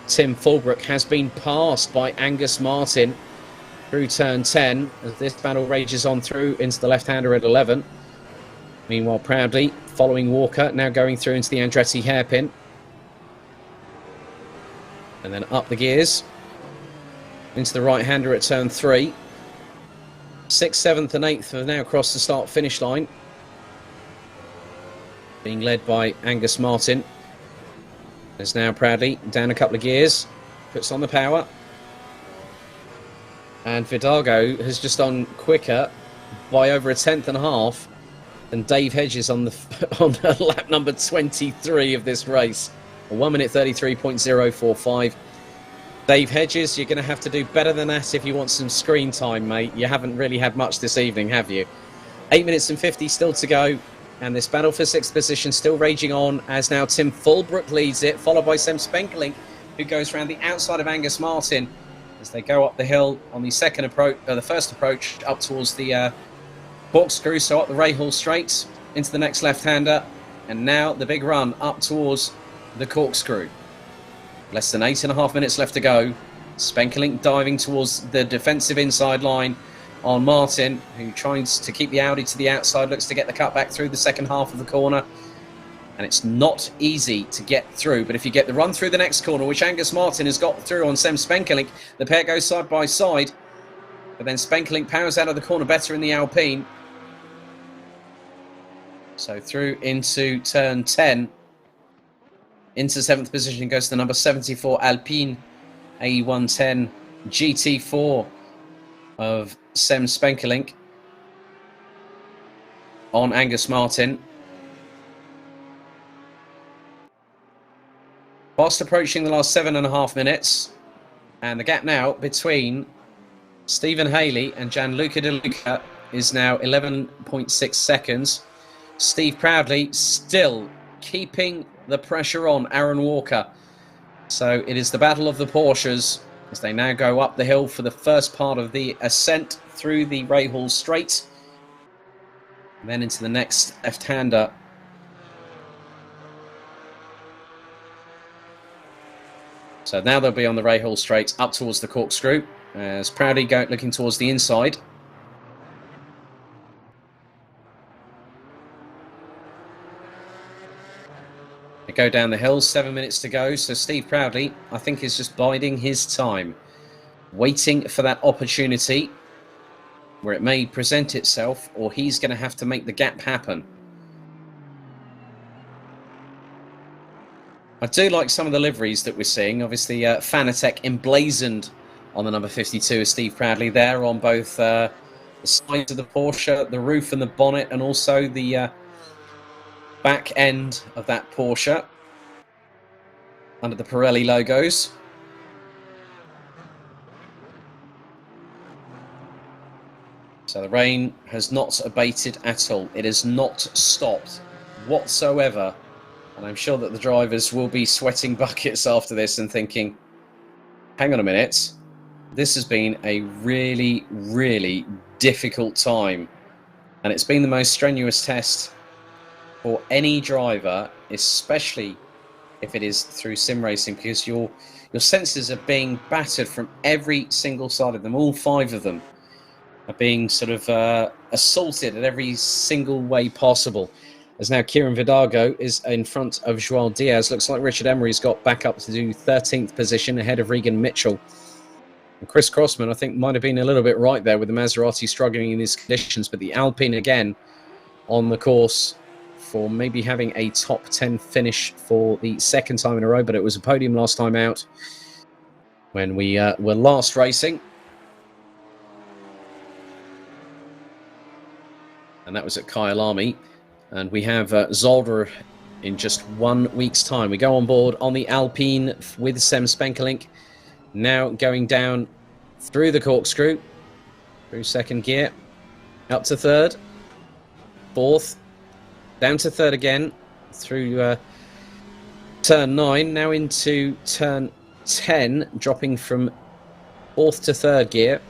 A: Tim Fulbrook has been passed by Angus Martin through turn 10 as this battle rages on through into the left-hander at 11. Meanwhile, Proudly following Walker, now going through into the Andretti hairpin. And then up the gears into the right-hander at turn 3. 6th, 7th and 8th have now crossed the start-finish line, being led by Angus Martin. There's now Proudly down a couple of gears, puts on the power. And Vidago has just on quicker by over 1/10 and a half than Dave Hedges on lap number 23 of this race. A 1 minute 33.045. Dave Hedges, you're going to have to do better than that if you want some screen time, mate. You haven't really had much this evening, have you? 8 minutes and 50 still to go. And this battle for 6th position still raging on, as now Tim Fulbrook leads it, followed by Sem Spenkelink, who goes around the outside of Angus Martin as they go up the hill on the second approach, the first approach up towards the corkscrew, so up the Rahal Straight into the next left-hander, and now the big run up towards the corkscrew. Less than 8.5 minutes left to go. Spenkelink diving towards the defensive inside line on Martin, who tries to keep the Audi to the outside, looks to get the cut back through the second half of the corner. And it's not easy to get through. But if you get the run through the next corner, which Angus Martin has got through on Sem Spenkelink, the pair go side by side. But then Spenkelink powers out of the corner better in the Alpine. So through into turn 10. Into 7th position goes the number 74 Alpine AE110 GT4 of Sem Spenkelink on Angus Martin. Fast approaching the last 7.5 minutes. And the gap now between Stephen Haley and Gianluca De Luca is now 11.6 seconds. Steve Proudly still keeping the pressure on Aaron Walker. So it is the battle of the Porsches as they now go up the hill for the first part of the ascent through the Rahal Straight. And then into the next left-hander. So now they'll be on the Rahal Straight up towards the corkscrew as Proudly looking towards the inside. They go down the hill, 7 minutes to go. So Steve Proudly, I think, is just biding his time, waiting for that opportunity where it may present itself, or he's going to have to make the gap happen. I do like some of the liveries that we're seeing. Obviously, Fanatec emblazoned on the number 52 of Steve Proudly there on both the sides of the Porsche, the roof and the bonnet, and also the back end of that Porsche under the Pirelli logos. So the rain has not abated at all. It has not stopped whatsoever. And I'm sure that the drivers will be sweating buckets after this and thinking, hang on a minute, this has been a really, really difficult time. And it's been the most strenuous test for any driver, especially if it is through sim racing, because your senses are being battered from every single side of them. All 5 of them are being sort of assaulted at every single way possible. As now Kieran Vidago is in front of Joao Diaz. Looks like Richard Emery's got back up to do 13th position ahead of Regan Mitchell. And Chris Crossman, I think, might have been a little bit right there with the Maserati struggling in these conditions. But the Alpine again on the course for maybe having a top 10 finish for the second time in a row. But it was a podium last time out when we were last racing. And that was at Kyalami. And we have Zolder in just 1 week's time. We go on board on the Alpine with Sem Spenkelink. Now going down through the corkscrew, through second gear, up to third, fourth, down to third again, through turn 9, now into turn 10, dropping from fourth to third gear,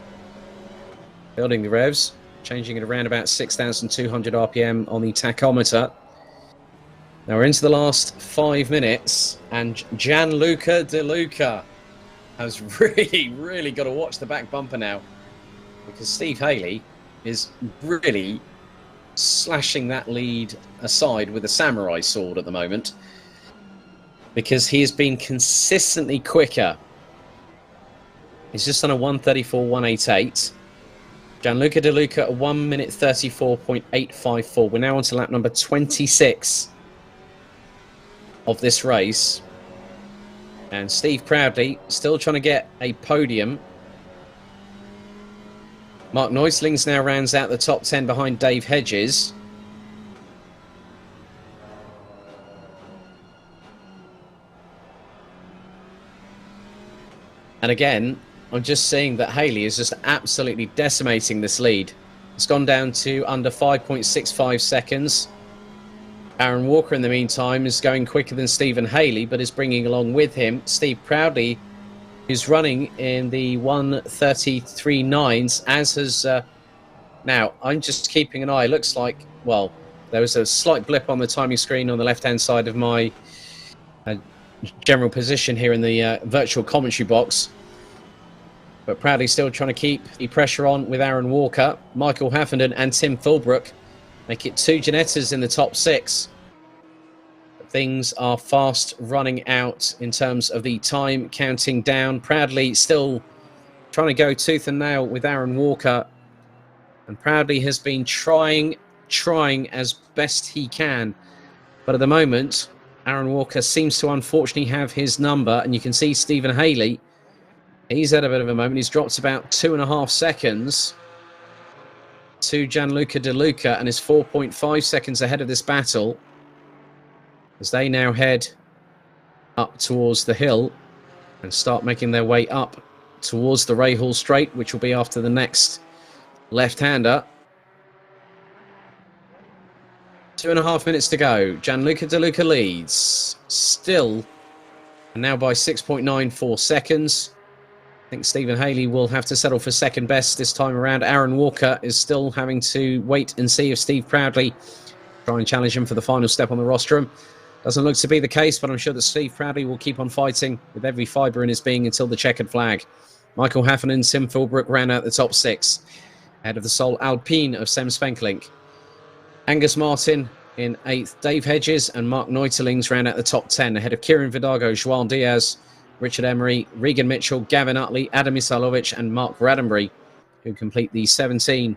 A: building the revs. Changing it around about 6,200 RPM on the tachometer. Now we're into the last 5 minutes, and Gianluca De Luca has really got to watch the back bumper now, because Steve Haley is really slashing that lead aside with a samurai sword at the moment, because he has been consistently quicker. He's just on a 1:34.188. Gianluca De Luca, a 1 minute 34.854. We're now on to lap number 26 of this race. And Steve Proudly still trying to get a podium. Mark Neuslings now rounds out the top 10 behind Dave Hedges. And again, I'm just seeing that Haley is just absolutely decimating this lead. It's gone down to under 5.65 seconds. Aaron Walker, in the meantime, is going quicker than Stephen Haley, but is bringing along with him Steve Proudly, who's running in the 1:33.9s, as has... now, I'm just keeping an eye. It looks like, well, there was a slight blip on the timing screen on the left-hand side of my general position here in the virtual commentary box. But Proudly still trying to keep the pressure on with Aaron Walker. Michael Haffenden and Tim Fulbrook make it 2 Ginettas in the top 6. But things are fast running out in terms of the time counting down. Proudly still trying to go tooth and nail with Aaron Walker. And Proudly has been trying as best he can. But at the moment, Aaron Walker seems to unfortunately have his number. And you can see Stephen Haley, he's had a bit of a moment. He's dropped about 2.5 seconds to Gianluca De Luca and is 4.5 seconds ahead of this battle as they now head up towards the hill and start making their way up towards the Rahal Straight, which will be after the next left-hander. 2.5 minutes to go. Gianluca De Luca leads. Still, and now by 6.94 seconds. I think Stephen Haley will have to settle for second best this time around. Aaron Walker is still having to wait and see if Steve Proudly try and challenge him for the final step on the rostrum. Doesn't look to be the case, but I'm sure that Steve Proudly will keep on fighting with every fibre in his being until the checkered flag. Michael Haffenen and Tim Philbrook ran out the top 6, ahead of the Sol Alpine of Sem Spenkelink. Angus Martin in 8th. Dave Hedges and Mark Neuterlings ran out the top 10, ahead of Kieran Vidago, João Diaz, Richard Emery, Regan Mitchell, Gavin Utley, Adam Isalovic and Mark Raddenbury, who complete the 17.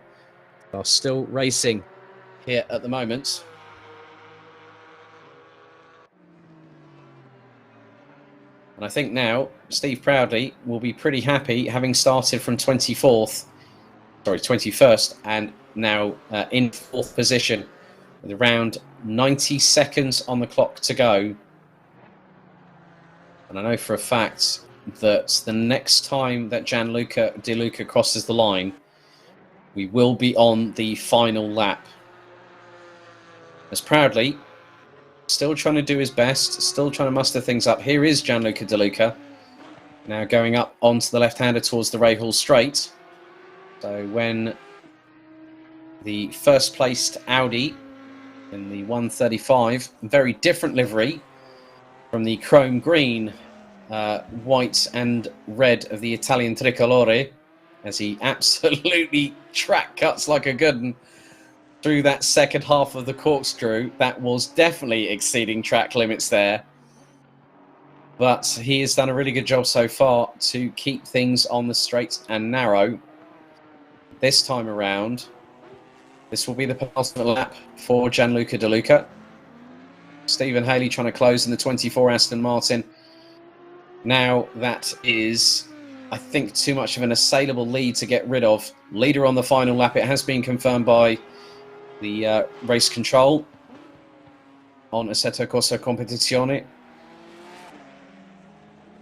A: Are still racing here at the moment. And I think now Steve Proudly will be pretty happy, having started from 21st, and now in 4th position with around 90 seconds on the clock to go. And I know for a fact that the next time that Gianluca De Luca crosses the line, we will be on the final lap. As Proudly still trying to do his best, still trying to muster things up. Here is Gianluca De Luca, now going up onto the left-hander towards the Rahal Straight. So when the first-placed Audi in the 135, very different livery from the chrome green, white and red of the Italian Tricolore, as he absolutely track cuts like a good one through that second half of the corkscrew. That was definitely exceeding track limits there. But he has done a really good job so far to keep things on the straight and narrow. This time around, this will be the penultimate lap for Gianluca De Luca. Stephen Haley trying to close in the 24 Aston Martin. Now that is, I think, too much of an assailable lead to get rid of. Leader on the final lap. It has been confirmed by the race control on Assetto Corsa Competizione.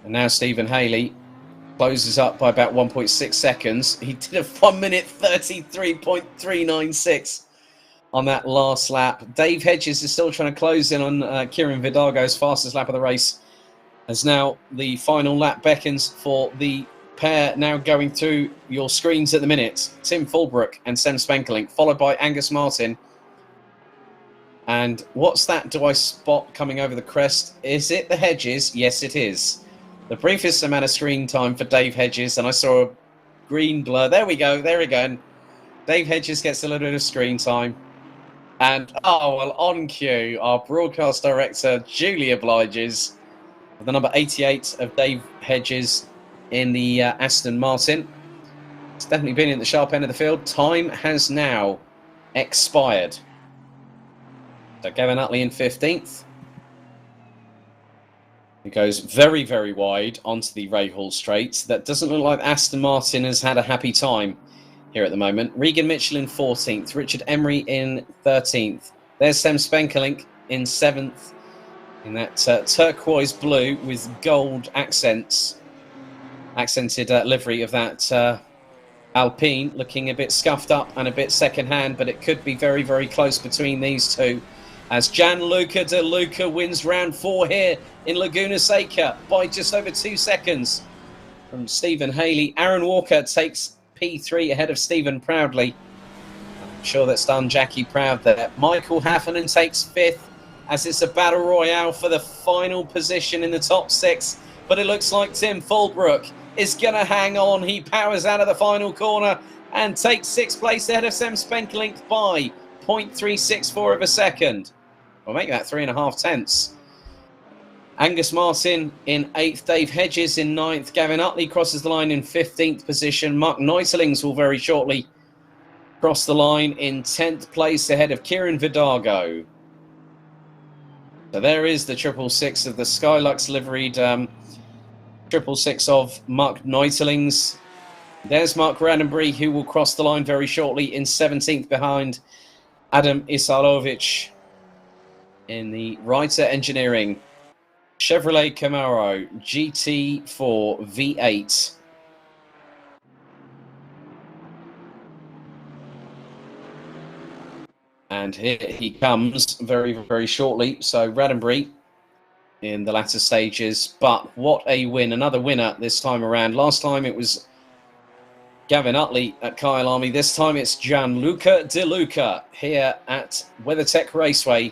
A: And now Stephen Haley closes up by about 1.6 seconds. He did a 1 minute 33.396 on that last lap. Dave Hedges is still trying to close in on Kieran Vidago's fastest lap of the race, as now the final lap beckons for the pair now going through your screens at the minute. Tim Fulbrook and Sem Spenkelink, followed by Angus Martin. And what's that do I spot coming over the crest? Is it the Hedges? Yes, it is. The briefest amount of screen time for Dave Hedges, and I saw a green blur. There we go, there we go. And Dave Hedges gets a little bit of screen time. And, oh, well, on cue, our broadcast director duly obliges with the number 88 of Dave Hedges in the Aston Martin. It's definitely been in the sharp end of the field. Time has now expired. So Gavin Utley in 15th. He goes very, very wide onto the Rahal Straight. That doesn't look like Aston Martin has had a happy time here at the moment. Regan Mitchell in 14th. Richard Emery in 13th. There's Sem Spenkelink in 7th. In that turquoise blue with gold accented livery of that Alpine, looking a bit scuffed up and a bit second-hand, but it could be very, very close between these two, as Gianluca De Luca wins round 4 here in Laguna Seca by just over 2 seconds from Stephen Haley. Aaron Walker takes P3 ahead of Stephen Proudly. I'm sure that's done Jackie proud there. Michael Haffenen takes 5th, as it's a battle royale for the final position in the top 6. But it looks like Tim Fulbrook is going to hang on. He powers out of the final corner and takes 6th place ahead of Sem Spenkelink by 0.364 of a second. We'll make that 3.5 tenths. Angus Martin in 8th, Dave Hedges in 9th, Gavin Utley crosses the line in 15th position. Mark Neuselings will very shortly cross the line in 10th place ahead of Kieran Vidago. So there is the 666 of the Skylux liveried 666 of Mark Neuselings. There's Mark Randenbury, who will cross the line very shortly in 17th behind Adam Isarovic in the Reiter Engineering Chevrolet Camaro GT4 V8. And here he comes very, very shortly. So Randenbury in the latter stages. But what a win. Another winner this time around. Last time it was Gavin Utley at Kyle Army. This time it's Gianluca De Luca here at WeatherTech Raceway,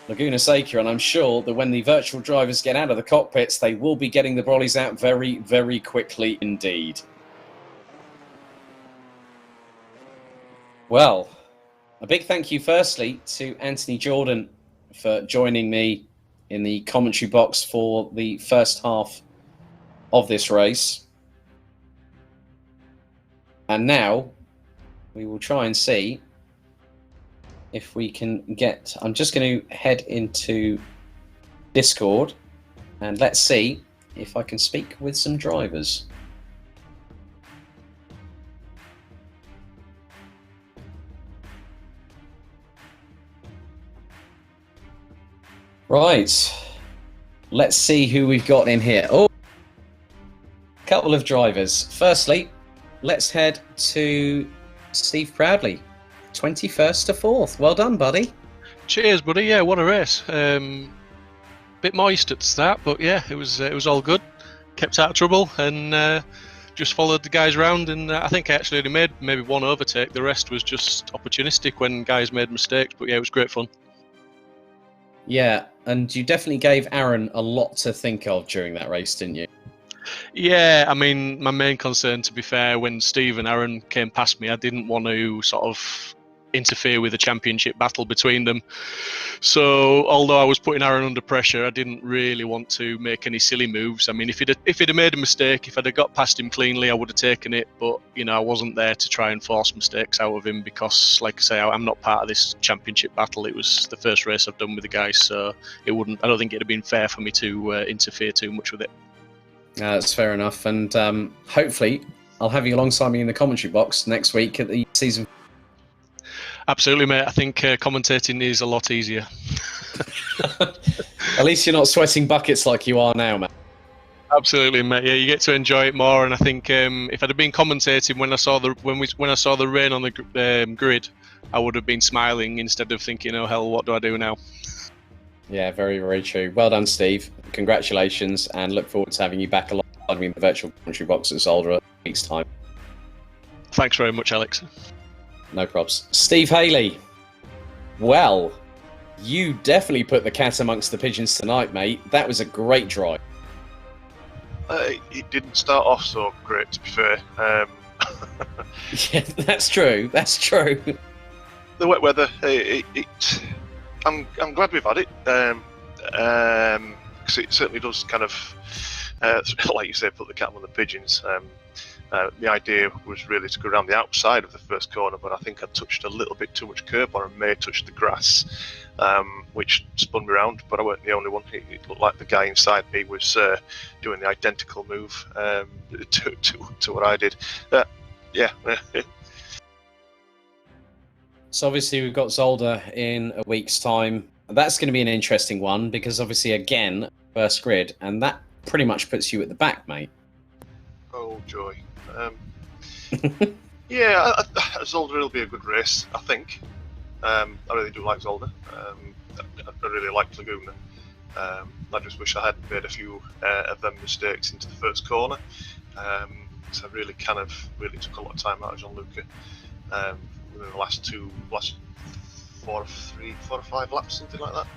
A: Laguna Seca. And I'm sure that when the virtual drivers get out of the cockpits, they will be getting the brollies out very, very quickly indeed. Well, a big thank you firstly to Anthony Jordan for joining me in the commentary box for the first half of this race. And now we will try and see if we can get... I'm just going to head into Discord and let's see if I can speak with some drivers. Right. Let's see who we've got in here. Oh, a couple of drivers. Firstly, let's head to Steve Proudley, 21st to 4th. Well done, buddy.
C: Cheers, buddy. Yeah, what a race. Bit moist at the start, but yeah, it was all good. Kept out of trouble and just followed the guys around. And I think I actually only made maybe one overtake. The rest was just opportunistic when guys made mistakes. But yeah, it was great fun.
A: Yeah, and you definitely gave Aaron a lot to think of during that race, didn't you?
C: Yeah, I mean, my main concern, to be fair, when Steve and Aaron came past me, I didn't want to sort of interfere with the championship battle between them. So, although I was putting Aaron under pressure, I didn't really want to make any silly moves. I mean, if he'd have made a mistake, if I'd have got past him cleanly, I would have taken it. But, you know, I wasn't there to try and force mistakes out of him because, like I say, I'm not part of this championship battle. It was the first race I've done with the guys, so I don't think it'd have been fair for me to interfere too much with it.
A: That's fair enough, and hopefully I'll have you alongside me in the commentary box next week at the season.
C: Absolutely, mate. I think commentating is a lot easier.
A: At least you're not sweating buckets like you are now, man.
C: Absolutely, mate. Yeah, you get to enjoy it more. And I think if I'd have been commentating when I saw the rain on the grid, I would have been smiling instead of thinking, "Oh hell, what do I do now?"
A: Yeah, very, very true. Well done, Steve. Congratulations, and look forward to having you back alongside me in the virtual commentary box at Zolder a week's time.
C: Thanks very much, Alex.
A: No props. Steve Haley. Well, you definitely put the cat amongst the pigeons tonight, mate. That was a great drive.
D: It didn't start off so great, to be fair.
A: Yeah, that's true. That's true.
D: The wet weather, I'm glad we've had it, because it certainly does kind of, like you say, put the cat among the pigeons. The idea was really to go around the outside of the first corner, but I think I touched a little bit too much curb on and may have touched the grass, which spun me around, but I weren't the only one. It looked like the guy inside me was doing the identical move to what I did. Yeah.
A: So obviously we've got Zolder in a week's time. That's going to be an interesting one because obviously, again, first grid, and that pretty much puts you at the back, mate.
D: Oh, joy. Yeah, Zolder will be a good race, I think. I really do like Zolder. I really like Laguna. I just wish I hadn't made a few of them mistakes into the first corner. So I really took a lot of time out of Gianluca within the last 4 or 5 laps, something like that.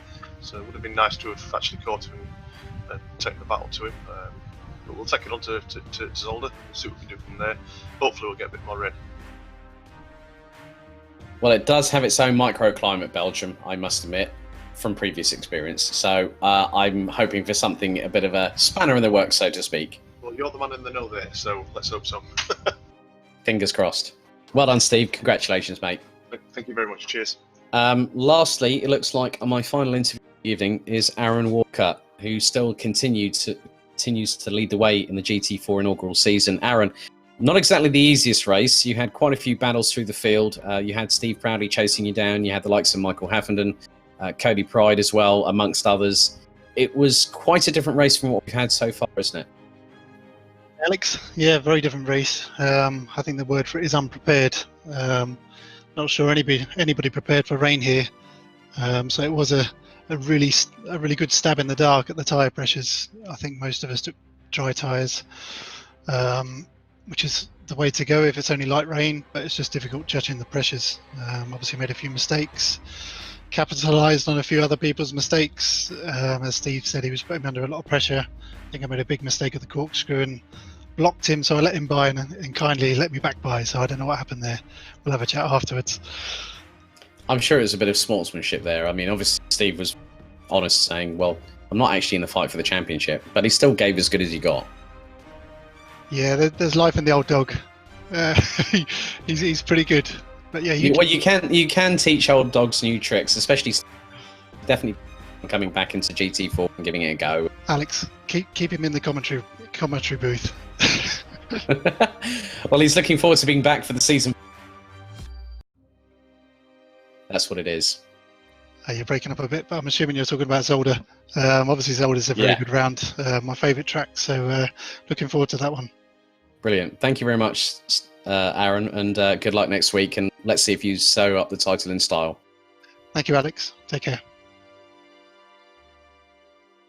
D: So it would have been nice to have actually caught him and taken the battle to him. But we'll take it on to Zolder and see what we can do from there. Hopefully we'll get a bit more rain.
A: Well, it does have its own microclimate, Belgium, I must admit. from previous experience. So I'm hoping for something, a bit of a spanner in the works, so to speak.
D: Well, you're the man in the know there, so let's hope so.
A: Fingers crossed. Well done, Steve. Congratulations, mate.
D: Thank you very much. Cheers.
A: Lastly, it looks like my final interview of the evening is Aaron Walker, who still continues to lead the way in the GT4 inaugural season. Aaron, not exactly the easiest race. You had quite a few battles through the field. You had Steve Proudly chasing you down. You had the likes of Michael Haffenden, Cody Pride as well, amongst others. It was quite a different race from what we've had so far, isn't it?
E: Alex, yeah, very different race. I think the word for it is unprepared. Not sure anybody prepared for rain here. So it was a really good stab in the dark at the tyre pressures. I think most of us took dry tyres, which is the way to go if it's only light rain, but it's just difficult judging the pressures. Obviously made a few mistakes, capitalised on a few other people's mistakes. As Steve said, he was putting me under a lot of pressure. I think I made a big mistake at the corkscrew and blocked him, so I let him by and kindly let me back by, so I don't know what happened there. We'll have a chat afterwards.
A: I'm sure it was a bit of sportsmanship there. I mean, obviously Steve was honest, saying, well, I'm not actually in the fight for the championship, but he still gave as good as he got.
E: Yeah, there's life in the old dog. He's pretty good. But yeah,
A: you can teach old dogs new tricks, especially definitely coming back into GT4 and giving it a go.
E: Alex, keep him in the commentary booth.
A: Well, he's looking forward to being back for the season. That's what it is.
E: You're breaking up a bit, but I'm assuming you're talking about Zolder. Obviously, Zolder's a very good round. My favourite track, so looking forward to that one.
A: Brilliant. Thank you very much, Aaron, and good luck next week. And let's see if you sew up the title in style.
E: Thank you, Alex. Take care.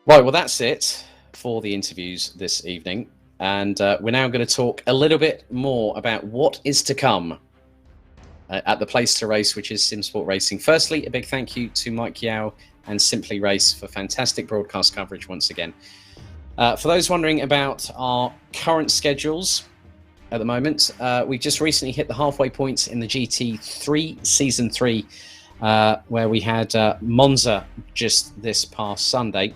A: Right, well, that's it for the interviews this evening. And we're now going to talk a little bit more about what is to come at the place to race, which is Simsport Racing. Firstly, a big thank you to Mike Yao and Simply Race for fantastic broadcast coverage once again. For those wondering about our current schedules at the moment, we just recently hit the halfway points in the GT3 Season 3, where we had Monza just this past Sunday.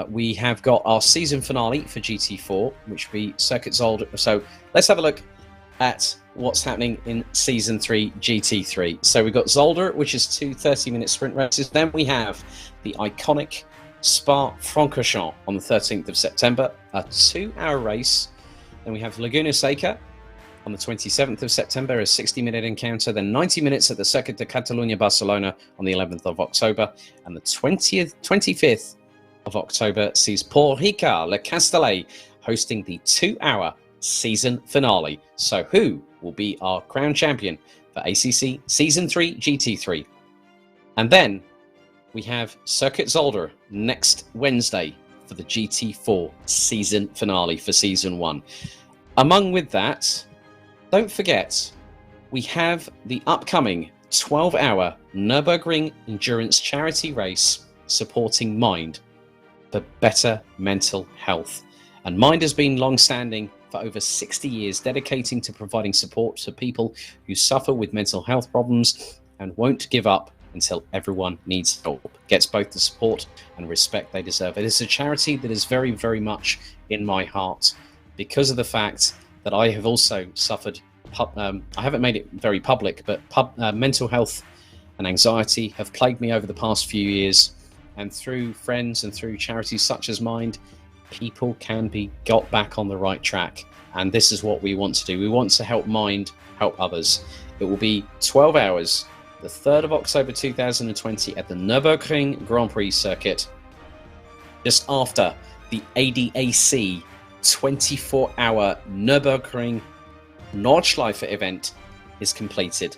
A: We have got our season finale for GT4, which will be Circuit Zolder. So let's have a look at what's happening in Season 3 GT3. So we've got Zolder, which is 2 30-minute sprint races. Then we have the iconic Spa-Francorchamps on the 13th of September, a 2-hour race. Then we have Laguna Seca on the 27th of September, a 60-minute encounter. Then 90 minutes at the Circuit de Catalunya Barcelona on the 11th of October. And the 25th of October sees Paul Ricard Le Castellet hosting the 2-hour season finale. So who will be our crown champion for ACC Season 3 GT3? And then we have Circuit Zolder next Wednesday for the GT4 season finale for Season 1. Among with that, don't forget, we have the upcoming 12-hour Nurburgring endurance charity race supporting Mind for better mental health. And Mind has been long-standing for over 60 years, dedicating to providing support to people who suffer with mental health problems and won't give up until everyone needs help, gets both the support and respect they deserve. It is a charity that is very, very much in my heart because of the fact that I have also suffered, I haven't made it very public, but mental health and anxiety have plagued me over the past few years. And through friends and through charities such as Mind, people can be got back on the right track. And this is what we want to do. We want to help Mind help others. It will be 12 hours, the 3rd of October 2020 at the Nurburgring Grand Prix circuit, just after the ADAC 24-hour Nurburgring Nordschleife event is completed.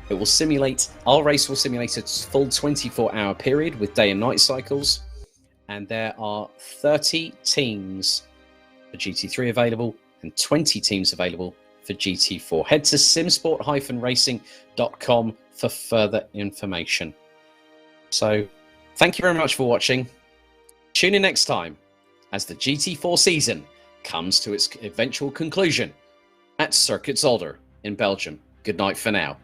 A: It will simulate, our race will simulate a full 24-hour period with day and night cycles. And there are 30 teams for GT3 available and 20 teams available for GT4. Head to simsport-racing.com for further information. So thank you very much for watching. Tune in next time as the GT4 season comes to its eventual conclusion at Circuit Zolder in Belgium. Good night for now.